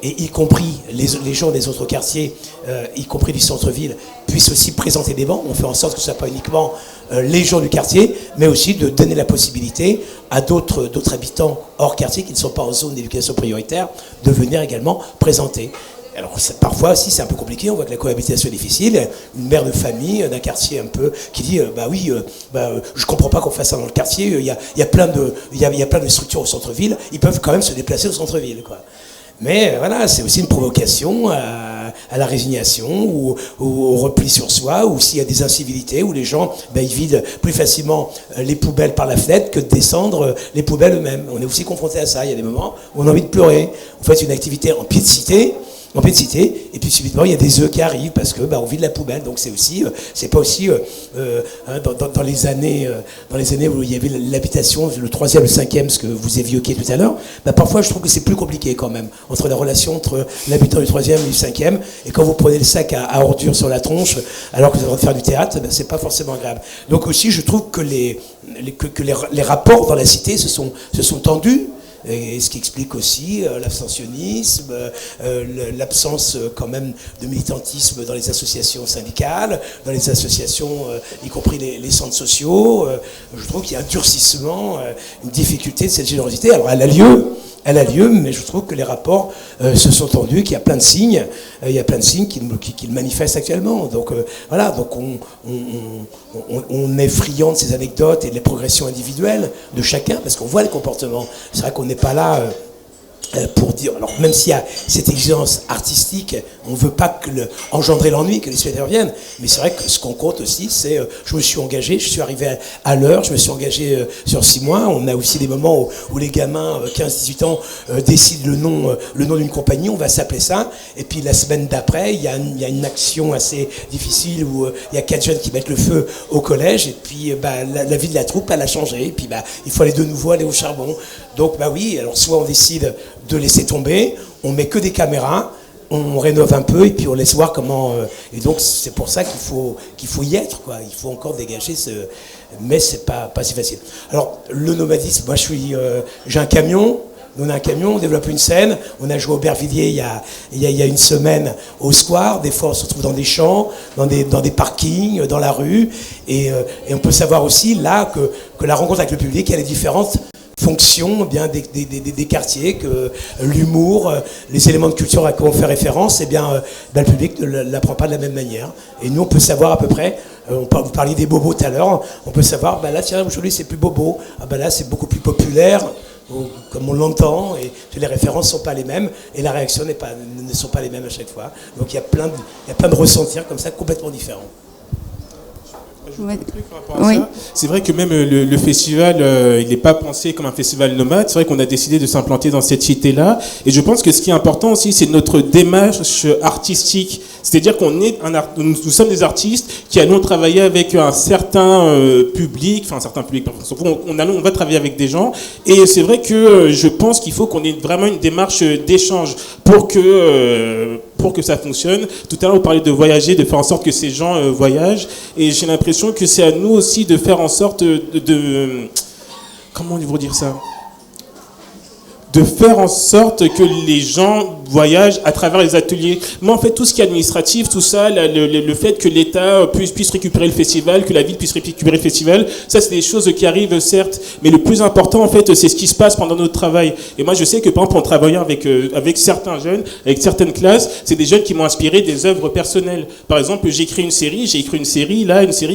et y compris les gens des autres quartiers, y compris du centre-ville, puissent aussi présenter des bancs. On fait en sorte que ce ne soit pas uniquement les gens du quartier, mais aussi de donner la possibilité à d'autres habitants hors quartier qui ne sont pas en zone d'éducation prioritaire de venir également présenter. Alors parfois aussi c'est un peu compliqué, on voit que la cohabitation est difficile. Une mère de famille d'un quartier un peu qui dit je comprends pas qu'on fasse ça dans le quartier, il y a plein de structures au centre-ville, ils peuvent quand même se déplacer au centre-ville, quoi. Mais voilà, c'est aussi une provocation à la résignation ou au repli sur soi, ou s'il y a des incivilités, où les gens ils vident plus facilement les poubelles par la fenêtre que de descendre les poubelles eux-mêmes. On est aussi confronté à ça. Il y a des moments où on a envie de pleurer. Vous faites une activité en pied de cité, en pleine cité, et puis subitement il y a des œufs qui arrivent parce que on vide la poubelle. Donc c'est aussi, c'est pas aussi dans les années où il y avait l'habitation, le 3e, le 5e, ce que vous évoquiez tout à l'heure. Parfois je trouve que c'est plus compliqué quand même entre la relation entre l'habitant du 3e et du 5e. Et quand vous prenez le sac à ordures sur la tronche, alors que vous êtes en train de faire du théâtre, c'est pas forcément agréable. Donc aussi je trouve que les rapports dans la cité se sont tendus. Et ce qui explique aussi l'abstentionnisme, l'absence quand même de militantisme dans les associations syndicales, dans les associations, y compris les centres sociaux. Je trouve qu'il y a un durcissement, une difficulté de cette générosité. Alors elle a lieu, mais je trouve que les rapports se sont tendus, qu'il y a plein de signes, qui le manifestent actuellement. Donc voilà, donc on est friand de ces anecdotes et des progressions individuelles de chacun, parce qu'on voit les comportements. C'est vrai qu'on n'est pas là pour dire, alors même s'il y a cette exigence artistique, on ne veut pas engendrer l'ennui, que les spectateurs viennent, mais c'est vrai que ce qu'on compte aussi, c'est je me suis engagé, je suis arrivé à l'heure, je me suis engagé sur 6 mois. On a aussi des moments où les gamins 15-18 ans décident le nom d'une compagnie, on va s'appeler ça, et puis la semaine d'après, il y a une action assez difficile où il y a 4 jeunes qui mettent le feu au collège, et puis la vie de la troupe, elle a changé, et puis il faut aller de nouveau aller au charbon. Donc oui, alors soit on décide de laisser tomber, on met que des caméras, on rénove un peu et puis on laisse voir comment. Et donc c'est pour ça qu'il faut y être, quoi. Il faut encore dégager mais c'est pas si facile. Alors le nomadisme, moi j'ai un camion. On a un camion, on développe une scène. On a joué au Bervilliers il y a une semaine au Square. Des fois, on se retrouve dans des champs, dans des parkings, dans la rue. Et on peut savoir aussi là que la rencontre avec le public, elle est différente. Fonction bien des quartiers, que l'humour, les éléments de culture à quoi on fait référence, le public ne l'apprend pas de la même manière. Et nous, on peut savoir à peu près, vous parliez des bobos tout à l'heure, on peut savoir, là, tiens, aujourd'hui, c'est plus bobo, là, c'est beaucoup plus populaire, comme on l'entend, et les références ne sont pas les mêmes, et la réaction ne sont pas les mêmes à chaque fois. Donc il y a plein de ressentir comme ça, complètement différents. Oui. C'est vrai que même le festival, il n'est pas pensé comme un festival nomade. C'est vrai qu'on a décidé de s'implanter dans cette cité-là. Et je pense que ce qui est important aussi, c'est notre démarche artistique. C'est-à-dire nous sommes des artistes qui allons travailler avec un certain public, on va travailler avec des gens. Et c'est vrai que je pense qu'il faut qu'on ait vraiment une démarche d'échange pour que ça fonctionne. Tout à l'heure, vous parliez de voyager, de faire en sorte que ces gens voyagent. Et j'ai l'impression que c'est à nous aussi de faire en sorte comment on va dire ça ? De faire en sorte que les gens voyagent à travers les ateliers. Moi, en fait, tout ce qui est administratif, tout ça, le fait que l'État puisse récupérer le festival, que la ville puisse récupérer le festival, ça, c'est des choses qui arrivent, certes, mais le plus important, en fait, c'est ce qui se passe pendant notre travail. Et moi, je sais que, par exemple, en travaillant avec certains jeunes, avec certaines classes, c'est des jeunes qui m'ont inspiré des œuvres personnelles. Par exemple, j'ai écrit une série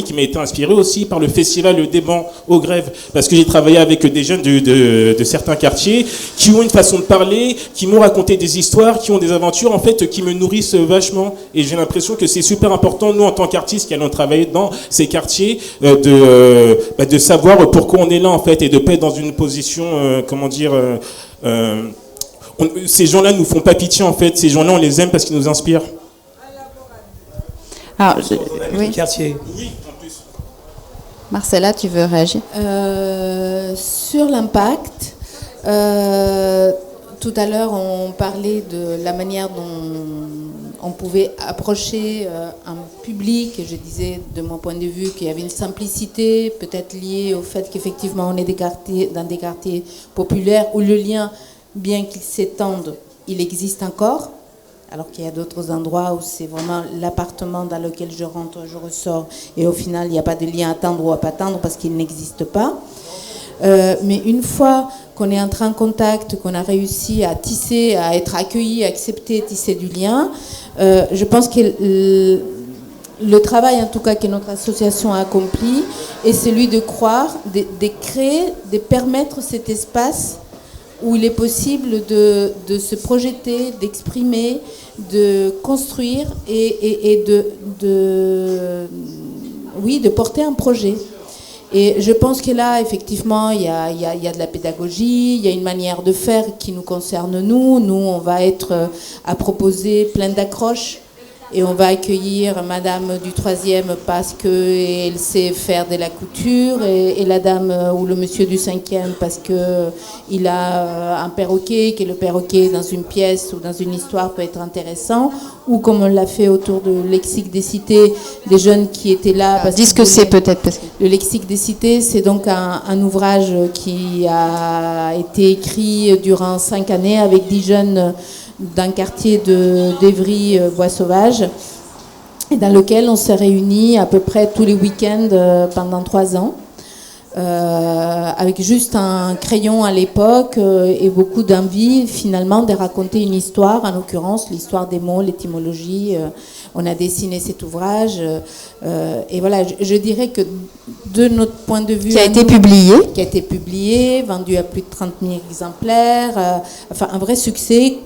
qui m'a été inspirée aussi par le festival des bancs aux grèves, parce que j'ai travaillé avec des jeunes de certains quartiers qui ont une façon de parler, qui m'ont raconté des histoires, qui ont des aventures en fait qui me nourrissent vachement, et j'ai l'impression que c'est super important, nous en tant qu'artistes qui allons travailler dans ces quartiers, de savoir pourquoi on est là en fait, et de pas être dans une position ces gens-là nous font pas pitié en fait, ces gens-là on les aime parce qu'ils nous inspirent. Alors, oui. Quartier. Marcella, tu veux réagir? Sur l'impact, tout à l'heure, on parlait de la manière dont on pouvait approcher un public. Je disais, de mon point de vue, qu'il y avait une simplicité, peut-être liée au fait qu'effectivement, on est dans des quartiers populaires où le lien, bien qu'il s'étende, il existe encore. Alors qu'il y a d'autres endroits où c'est vraiment l'appartement dans lequel je rentre, je ressors, et au final, il n'y a pas de lien à tendre ou à pas tendre parce qu'il n'existe pas. Mais une fois qu'on est entré en contact, qu'on a réussi à tisser, à être accueilli, à accepter, tisser du lien, je pense que le travail, en tout cas, que notre association a accompli, est celui de croire, de créer, de permettre cet espace où il est possible de se projeter, d'exprimer, de construire et de porter un projet. Et je pense que là, effectivement, il y a de la pédagogie, il y a une manière de faire qui nous concerne nous. Nous, on va être à proposer plein d'accroches et on va accueillir Madame du 3e parce qu'elle sait faire de la couture et la dame ou le monsieur du 5e parce qu'il a un perroquet, que le perroquet dans une pièce ou dans une histoire peut être intéressant, ou comme on l'a fait autour de Lexique des cités, des jeunes qui étaient là. Dis ce que c'est peut-être. Le Lexique des cités, c'est donc un ouvrage qui a été écrit durant 5 années avec 10 jeunes d'un quartier d'Evry, Bois-Sauvage, et dans lequel on s'est réunis à peu près tous les week-ends pendant 3 ans, avec juste un crayon à l'époque et beaucoup d'envie finalement de raconter une histoire, en l'occurrence l'histoire des mots, l'étymologie. On a dessiné cet ouvrage et voilà, je dirais que de notre point de vue... Qui a été publié. Qui a été publié, vendu à plus de 30 000 exemplaires, enfin un vrai succès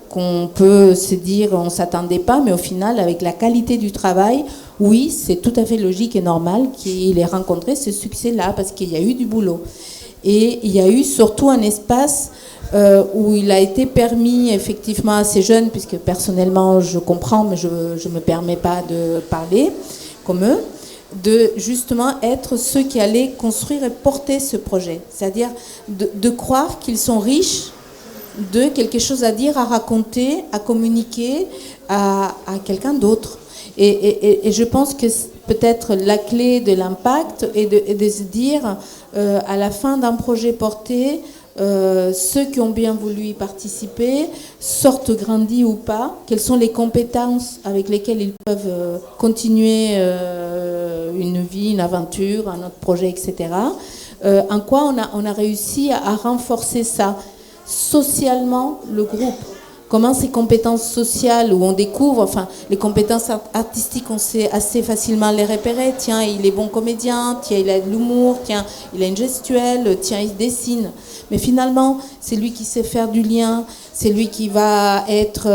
qu'on peut se dire on ne s'attendait pas, mais au final, avec la qualité du travail, oui, c'est tout à fait logique et normal qu'il ait rencontré ce succès-là, parce qu'il y a eu du boulot. Et il y a eu surtout un espace où il a été permis effectivement à ces jeunes, puisque personnellement je comprends, mais je ne me permets pas de parler comme eux, de justement être ceux qui allaient construire et porter ce projet. C'est-à-dire de croire qu'ils sont riches de quelque chose à dire, à raconter, à communiquer à quelqu'un d'autre. Et je pense que peut-être la clé de l'impact est de se dire, à la fin d'un projet porté, ceux qui ont bien voulu y participer sortent grandis ou pas, quelles sont les compétences avec lesquelles ils peuvent continuer une vie, une aventure, un autre projet, etc. En quoi on a réussi à renforcer ça socialement, le groupe. Comment ces compétences sociales, où on découvre, enfin, les compétences artistiques, on sait assez facilement les repérer. Tiens, il est bon comédien, tiens, il a de l'humour, tiens, il a une gestuelle, tiens, il dessine. Mais finalement, c'est lui qui sait faire du lien, c'est lui qui va être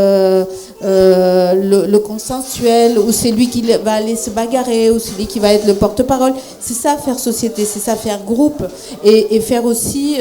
le consensuel, ou c'est lui qui va aller se bagarrer, ou c'est lui qui va être le porte-parole. C'est ça faire société, c'est ça faire groupe, et faire aussi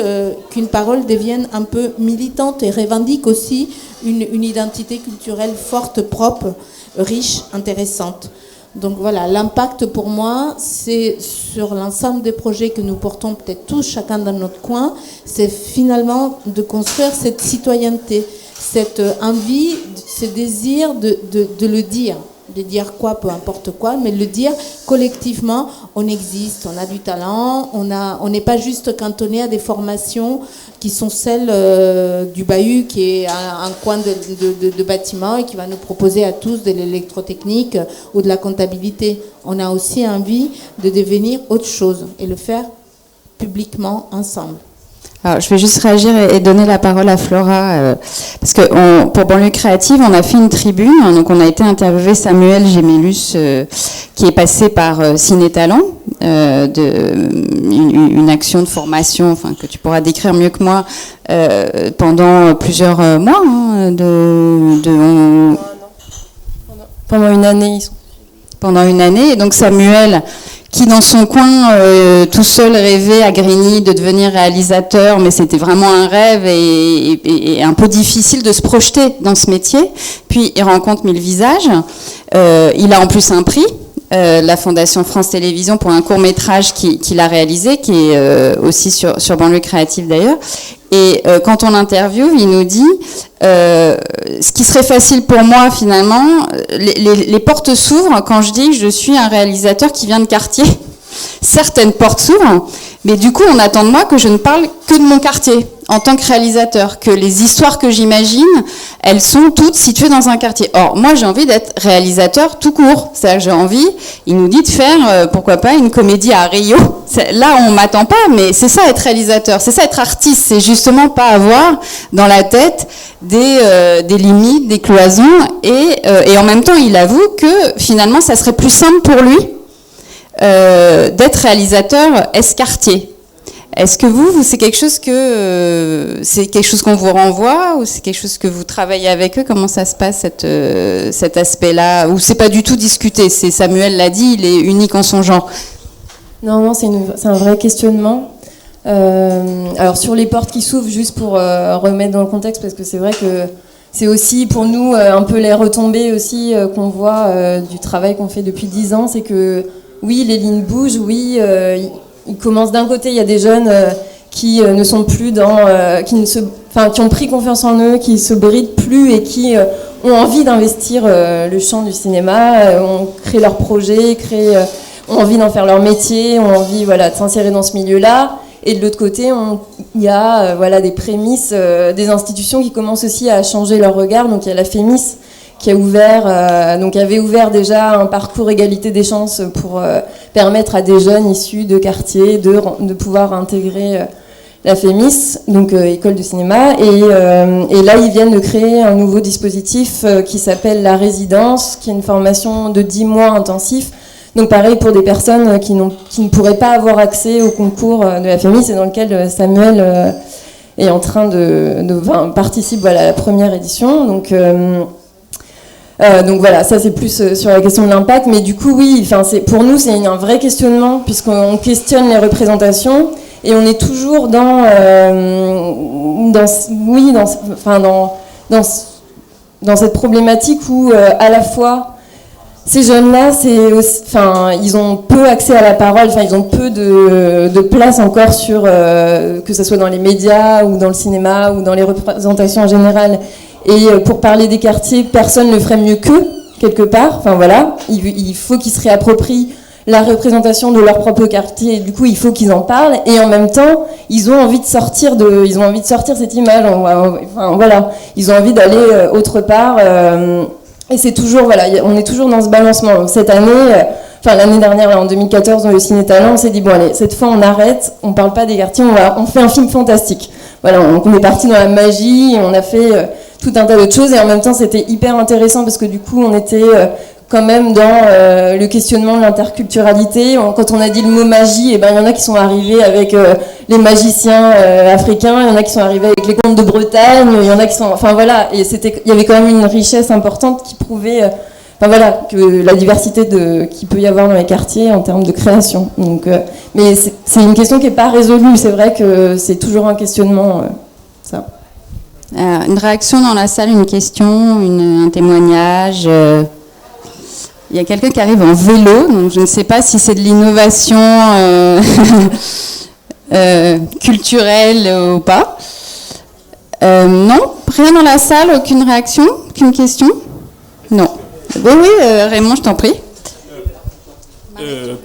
qu'une parole devienne un peu militante et revendique aussi une identité culturelle forte, propre, riche, intéressante. Donc voilà, l'impact pour moi, c'est sur l'ensemble des projets que nous portons peut-être tous, chacun dans notre coin, c'est finalement de construire cette citoyenneté, cette envie, ce désir de le dire. De dire quoi, peu importe quoi, mais le dire collectivement, on existe, on a du talent, on n'est pas juste cantonné à des formations qui sont celles du bahut qui est un coin de bâtiment et qui va nous proposer à tous de l'électrotechnique ou de la comptabilité. On a aussi envie de devenir autre chose et le faire publiquement ensemble. Alors, je vais juste réagir et donner la parole à Flora, parce que pour Banlieue Créative, on a fait une tribune, donc on a été interviewé Samuel Gemellus, qui est passé par Ciné Talent, une action de formation, enfin que tu pourras décrire mieux que moi, pendant plusieurs mois, pendant une année. Pendant une année, et donc Samuel, qui dans son coin, tout seul, rêvait à Grigny de devenir réalisateur, mais c'était vraiment un rêve et un peu difficile de se projeter dans ce métier. Puis il rencontre Mille Visages. Il a en plus un prix, la Fondation France Télévisions, pour un court-métrage qu'il a réalisé, qui est aussi sur Banlieue Créative d'ailleurs. Et quand on l'interviewe, il nous dit ce qui serait facile pour moi finalement, les portes s'ouvrent quand je dis que je suis un réalisateur qui vient de quartier. Certaines portes s'ouvrent, mais du coup on attend de moi que je ne parle que de mon quartier en tant que réalisateur, que les histoires que j'imagine, elles sont toutes situées dans un quartier. Or, moi j'ai envie d'être réalisateur tout court, c'est-à-dire que j'ai envie, il nous dit de faire, pourquoi pas, une comédie à Rio. Là on m'attend pas, mais c'est ça être réalisateur, c'est ça être artiste, c'est justement pas avoir dans la tête des limites, des cloisons, et en même temps il avoue que finalement ça serait plus simple pour lui d'être réalisateur escartier. Est-ce que vous c'est quelque chose qu'on vous renvoie, ou c'est quelque chose que vous travaillez avec eux? Comment ça se passe cet aspect-là? Ou c'est pas du tout discuté? C'est Samuel l'a dit, il est unique en son genre. Non, c'est un vrai questionnement. Alors sur les portes qui s'ouvrent, juste pour remettre dans le contexte, parce que c'est vrai que c'est aussi pour nous un peu les retombées aussi qu'on voit du travail qu'on fait depuis 10 ans, c'est que oui, les lignes bougent, oui, ils commencent d'un côté, il y a des jeunes qui ne sont plus qui ont pris confiance en eux, qui se brident plus et qui ont envie d'investir le champ du cinéma, ont créé leur projet, ont envie d'en faire leur métier, ont envie de s'insérer dans ce milieu-là. Et de l'autre côté, il y a des prémices, des institutions qui commencent aussi à changer leur regard. Donc il y a la FEMIS qui avait ouvert déjà un parcours égalité des chances pour permettre à des jeunes issus de quartiers de pouvoir intégrer la FEMIS, donc école de cinéma. Et là, ils viennent de créer un nouveau dispositif qui s'appelle la résidence, qui est une formation de 10 mois intensif. Donc pareil pour des personnes qui ne pourraient pas avoir accès au concours de la FEMIS et dans lequel Samuel est en train participe à la première édition. Donc voilà, ça c'est plus sur la question de l'impact, mais du coup oui, pour nous c'est un vrai questionnement puisqu'on questionne les représentations et on est toujours dans cette problématique où à la fois ces jeunes-là, ils ont peu accès à la parole, ils ont peu de place encore sur que ce soit dans les médias ou dans le cinéma ou dans les représentations en général. Et pour parler des quartiers, personne ne le ferait mieux qu'eux, quelque part. Il faut qu'ils se réapproprient la représentation de leur propre quartier. Et du coup, il faut qu'ils en parlent. Et en même temps, ils ont envie de sortir cette image. Ils ont envie d'aller autre part. Et c'est toujours, on est toujours dans ce balancement. Cette année, l'année dernière, en 2014, dans le Ciné Talent, on s'est dit, bon allez, cette fois on arrête, on parle pas des quartiers, on fait un film fantastique. On est parti dans la magie, on a fait tout un tas d'autres choses, et en même temps c'était hyper intéressant parce que du coup on était quand même dans le questionnement de l'interculturalité. Quand on a dit le mot magie, il y en a qui sont arrivés avec les magiciens africains, il y en a qui sont arrivés avec les contes de Bretagne, il y en a qui sont... et il y avait quand même une richesse importante qui prouvait que la diversité qu'il peut y avoir dans les quartiers en termes de création. Donc, mais c'est une question qui n'est pas résolue, c'est vrai que c'est toujours un questionnement, ça. Une réaction dans la salle, une question, un témoignage. Il y a quelqu'un qui arrive en vélo, donc je ne sais pas si c'est de l'innovation culturelle ou pas. Non, rien dans la salle, aucune réaction, aucune question. Non. Oui, Raymond, je t'en prie.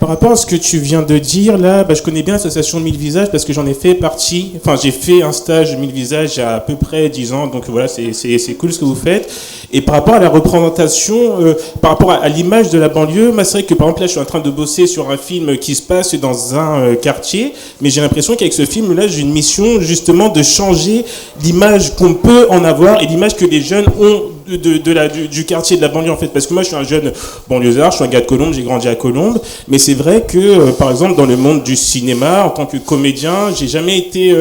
Par rapport à ce que tu viens de dire, là, je connais bien l'association 1000 Visages parce que j'en ai fait partie. J'ai fait un stage 1000 Visages il y a à peu près 10 ans, donc voilà, c'est cool ce que vous faites. Et par rapport à la représentation, par rapport à l'image de la banlieue, c'est vrai que par exemple là, je suis en train de bosser sur un film qui se passe dans un quartier, mais j'ai l'impression qu'avec ce film-là, j'ai une mission justement de changer l'image qu'on peut en avoir et l'image que les jeunes ont du quartier de la banlieue en fait, parce que moi je suis un jeune banlieusard, je suis un gars de Colombes, j'ai grandi à Colombes, mais c'est vrai que par exemple dans le monde du cinéma en tant que comédien, j'ai jamais été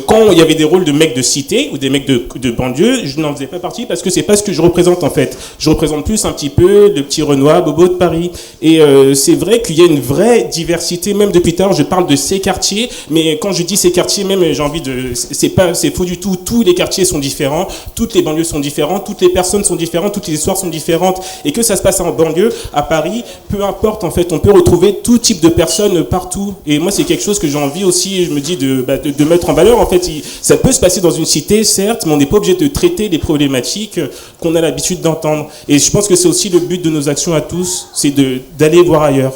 quand il y avait des rôles de mecs de cité ou des mecs de banlieue, je n'en faisais pas partie parce que c'est pas ce que je représente en fait. Je représente plus un petit peu le petit Renoir bobo de Paris, et c'est vrai qu'il y a une vraie diversité. Même depuis tard je parle de ces quartiers, mais quand je dis ces quartiers, même j'ai envie de, c'est faux du tout. Tous les quartiers sont différents, toutes les banlieues sont différentes, toutes les personnes sont différentes, toutes les histoires sont différentes, et que ça se passe en banlieue, à Paris, peu importe en fait, on peut retrouver tout type de personnes partout. Et moi c'est quelque chose que j'ai envie aussi, je me dis de mettre en valeur en fait. Ça peut se passer dans une cité certes, mais on n'est pas obligé de traiter les problématiques qu'on a l'habitude d'entendre. Et je pense que c'est aussi le but de nos actions à tous, c'est d'aller voir ailleurs.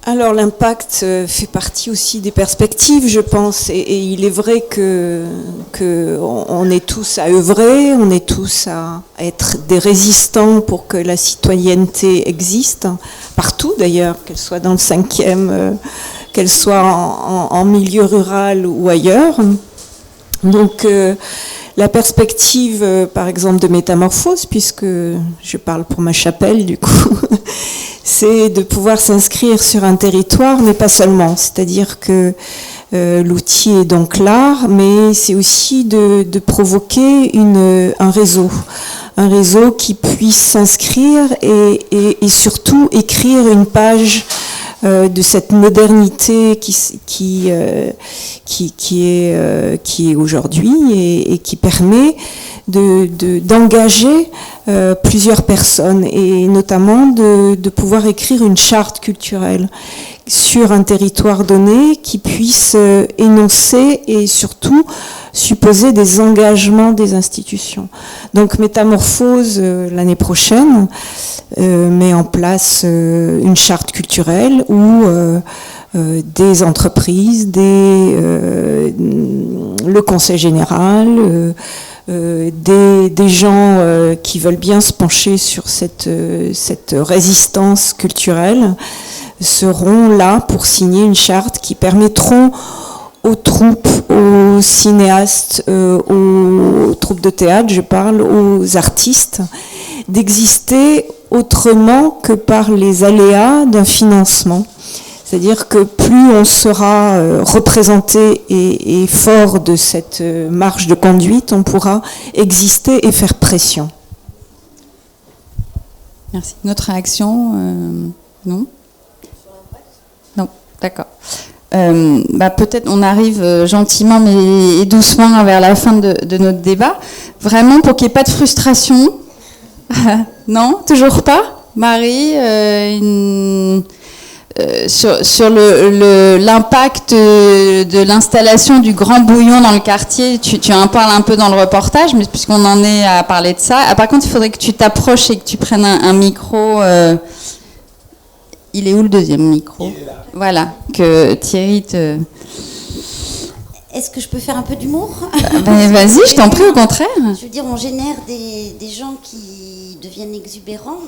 Alors l'impact fait partie aussi des perspectives, je pense, et il est vrai que on est tous à œuvrer, on est tous à être des résistants pour que la citoyenneté existe, partout d'ailleurs, qu'elle soit dans le 5e, qu'elle soit en milieu rural ou ailleurs. Donc la perspective, par exemple, de métamorphose, puisque je parle pour ma chapelle, du coup, c'est de pouvoir s'inscrire sur un territoire, mais pas seulement. C'est-à-dire que l'outil est donc l'art, mais c'est aussi de provoquer un réseau un réseau qui puisse s'inscrire et surtout écrire une page de cette modernité qui est aujourd'hui et qui permet d'engager plusieurs personnes et notamment de pouvoir écrire une charte culturelle sur un territoire donné qui puisse énoncer et surtout supposer des engagements des institutions. Donc Métamorphose, l'année prochaine, met en place une charte culturelle où des entreprises, le conseil général, des gens qui veulent bien se pencher sur cette résistance culturelle seront là pour signer une charte qui permettront aux troupes, aux cinéastes, aux troupes de théâtre, je parle, aux artistes, d'exister autrement que par les aléas d'un financement. C'est-à-dire que plus on sera représenté et fort de cette marge de conduite, on pourra exister et faire pression. Merci. Notre réaction non ? Non, d'accord. Peut-être on arrive gentiment mais doucement vers la fin de notre débat. Vraiment pour qu'il n'y ait pas de frustration. Non, toujours pas. Marie, sur l'impact de l'installation du Grand Bouillon dans le quartier, tu en parles un peu dans le reportage, mais puisqu'on en est à parler de ça. Par contre, il faudrait que tu t'approches et que tu prennes un micro. Il est où le deuxième micro ? Il est là. Voilà, que Thierry te... Est-ce que je peux faire un peu d'humour ? Vas-y, je t'en prie, au contraire. Je veux dire, on génère des gens qui deviennent exubérants.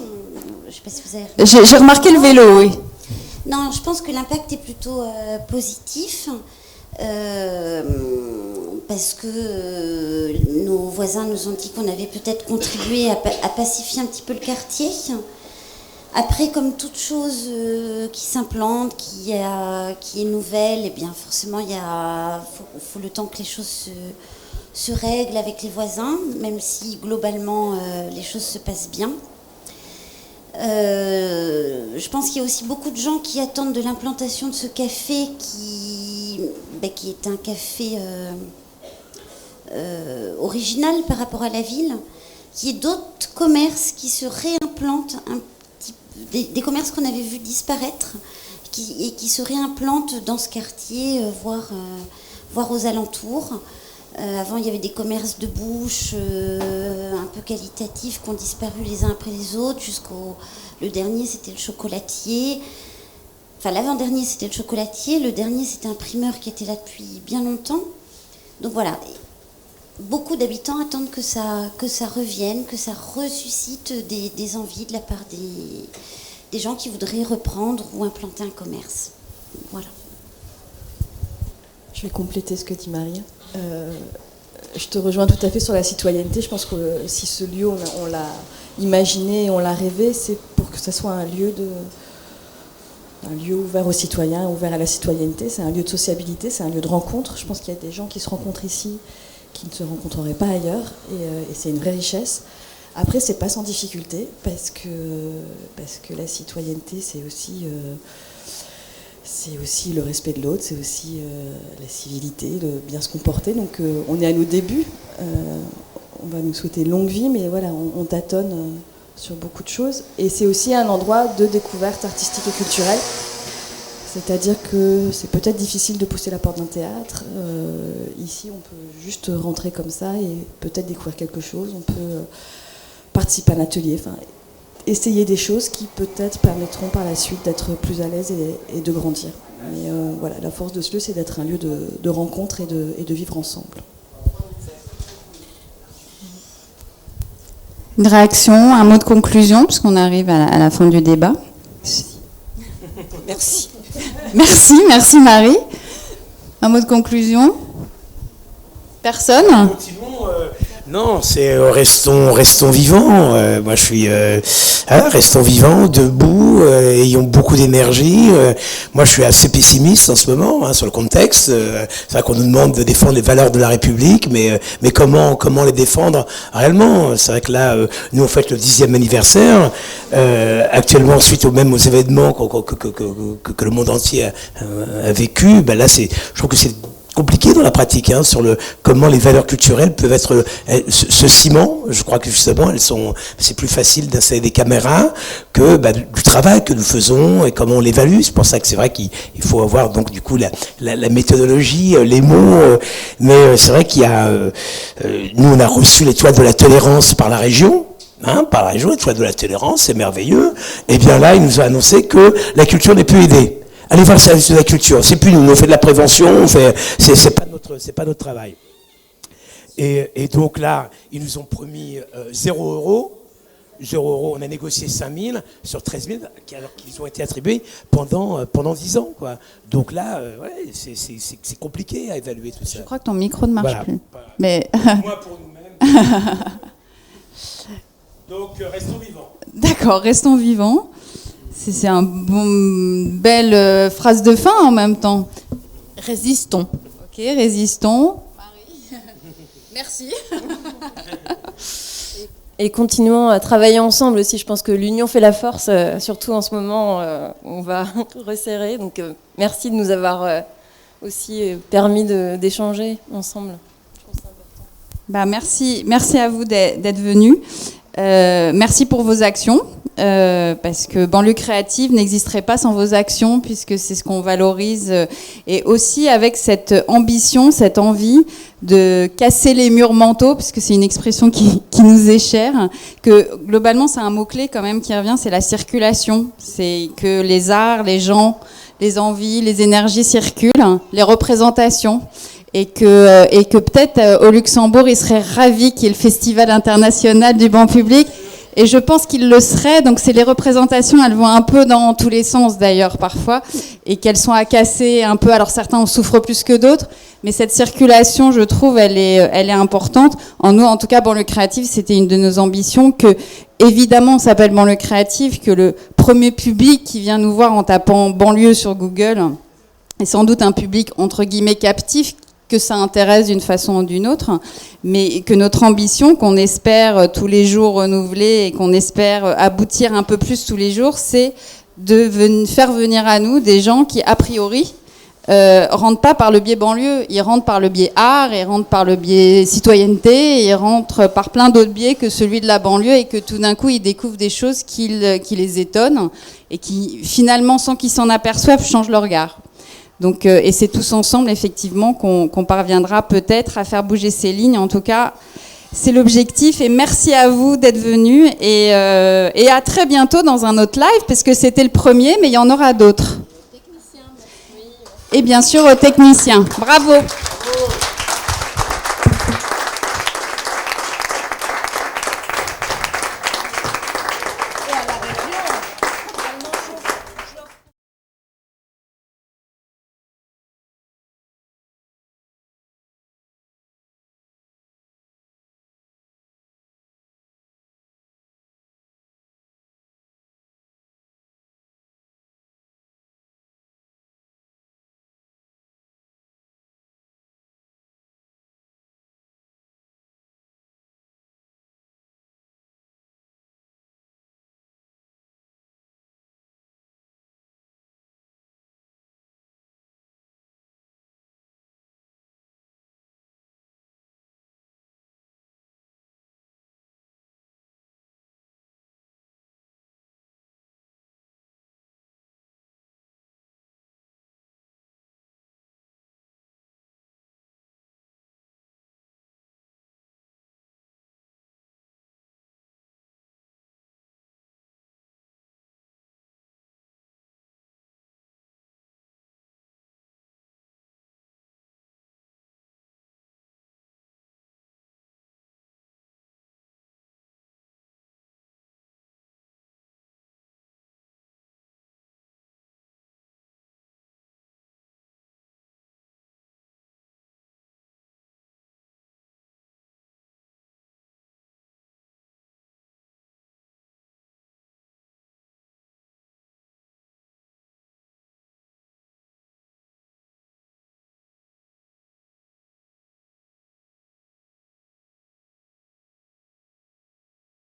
Je ne sais pas si vous avez... J'ai remarqué le vélo, oui. Non, je pense que l'impact est plutôt positif. Parce que nos voisins nous ont dit qu'on avait peut-être contribué à pacifier un petit peu le quartier. Après, comme toute chose qui s'implante, qui est nouvelle, eh bien forcément, faut le temps que les choses se règlent avec les voisins, même si globalement les choses se passent bien. Je pense qu'il y a aussi beaucoup de gens qui attendent de l'implantation de ce café qui est un café original par rapport à la ville, qu'il y ait d'autres commerces qui se réimplantent, des commerces qu'on avait vus disparaître et qui se réimplantent dans ce quartier, voire aux alentours. Avant, il y avait des commerces de bouche un peu qualitatifs qui ont disparu les uns après les autres, le dernier, c'était le chocolatier. Enfin, l'avant-dernier, c'était le chocolatier. Le dernier, c'était un primeur qui était là depuis bien longtemps. Donc voilà, beaucoup d'habitants attendent que ça revienne, que ça ressuscite des envies de la part des gens qui voudraient reprendre ou implanter un commerce. Voilà. Je vais compléter ce que dit Marie. Je te rejoins tout à fait sur la citoyenneté. Je pense que si ce lieu, on l'a imaginé, on l'a rêvé, c'est pour que ce soit un lieu ouvert aux citoyens, ouvert à la citoyenneté. C'est un lieu de sociabilité, c'est un lieu de rencontre. Je pense qu'il y a des gens qui se rencontrent ici qui ne se rencontreraient pas ailleurs, et c'est une vraie richesse. Après, c'est pas sans difficulté, parce que la citoyenneté, c'est aussi le respect de l'autre, c'est aussi la civilité, le bien se comporter. Donc on est à nos débuts, on va nous souhaiter longue vie, mais voilà, on tâtonne sur beaucoup de choses. Et c'est aussi un endroit de découverte artistique et culturelle. C'est-à-dire que c'est peut-être difficile de pousser la porte d'un théâtre. Ici, on peut juste rentrer comme ça et peut-être découvrir quelque chose. On peut participer à un atelier, enfin, essayer des choses qui peut-être permettront par la suite d'être plus à l'aise et de grandir. Mais voilà, la force de ce lieu, c'est d'être un lieu de rencontre et de vivre ensemble. Une réaction, un mot de conclusion, puisqu'on arrive à la fin du débat. Merci. Merci Marie. Un mot de conclusion ? Personne ? Continuons Non, c'est restons vivants. Moi, je suis restons vivants, debout, ayons beaucoup d'énergie. Moi, je suis assez pessimiste en ce moment sur le contexte. C'est vrai qu'on nous demande de défendre les valeurs de la République, mais comment les défendre réellement? C'est vrai que là, nous on fête le 10e anniversaire. Actuellement, suite aux événements que le monde entier a vécu, ben là, je trouve que c'est compliqué dans la pratique, sur comment les valeurs culturelles peuvent être ce ciment. Je crois que justement c'est plus facile d'installer des caméras que du travail que nous faisons et comment on l'évalue. C'est pour ça que c'est vrai qu'il faut avoir donc du coup la méthodologie, les mots. Mais c'est vrai qu'il y a nous on a reçu l'étoile de la tolérance par la région. Par la région, l'étoile de la tolérance, c'est merveilleux. Et bien là, il nous a annoncé que la culture n'est plus aidée. Allez voir le service de la culture. C'est plus nous, on fait de la prévention, c'est pas notre travail. Et donc là, ils nous ont promis 0 euros. 0 euros, on a négocié 5 000 sur 13 000, alors qu'ils ont été attribués pendant 10 ans, quoi. Donc là, c'est compliqué à évaluer tout ça. Je crois que ton micro ne marche plus. Mais moins pour nous-mêmes. Donc restons vivants. D'accord, restons vivants. C'est une belle phrase de fin en même temps. Résistons. Ok, résistons. Marie. Merci. Et continuons à travailler ensemble aussi. Je pense que l'union fait la force, surtout en ce moment, on va resserrer. Donc merci de nous avoir aussi permis d'échanger ensemble. Je trouve ça important. Merci à vous d'être venus. Merci pour vos actions. Parce que Banlieue Créative n'existerait pas sans vos actions, puisque c'est ce qu'on valorise, et aussi avec cette ambition, cette envie de casser les murs mentaux, puisque c'est une expression qui nous est chère, que globalement c'est un mot-clé quand même qui revient, c'est la circulation, c'est que les arts, les gens, les envies, les énergies circulent, les représentations. Et que peut-être au Luxembourg, il serait ravi qu'il y ait le Festival international du banc public. Et je pense qu'il le serait. Donc c'est les représentations, elles vont un peu dans tous les sens d'ailleurs parfois, et qu'elles sont à casser un peu. Alors certains en souffrent plus que d'autres, mais cette circulation, je trouve, elle est importante. En nous, en tout cas, Banlieue Créative, c'était une de nos ambitions. Que évidemment, on s'appelle Banlieue Créative, que le premier public qui vient nous voir en tapant banlieue sur Google est sans doute un public entre guillemets captif, que ça intéresse d'une façon ou d'une autre, mais que notre ambition, qu'on espère tous les jours renouveler et qu'on espère aboutir un peu plus tous les jours, c'est de faire venir à nous des gens qui, a priori, rentrent pas par le biais banlieue, ils rentrent par le biais art, ils rentrent par le biais citoyenneté, ils rentrent par plein d'autres biais que celui de la banlieue, et que tout d'un coup, ils découvrent des choses qui les étonnent et qui, finalement, sans qu'ils s'en aperçoivent, changent leur regard. Donc, et c'est tous ensemble, effectivement, qu'on parviendra peut-être à faire bouger ces lignes. En tout cas, c'est l'objectif. Et merci à vous d'être venus. Et à très bientôt dans un autre live, parce que c'était le premier, mais il y en aura d'autres. Et bien sûr aux techniciens. Bravo.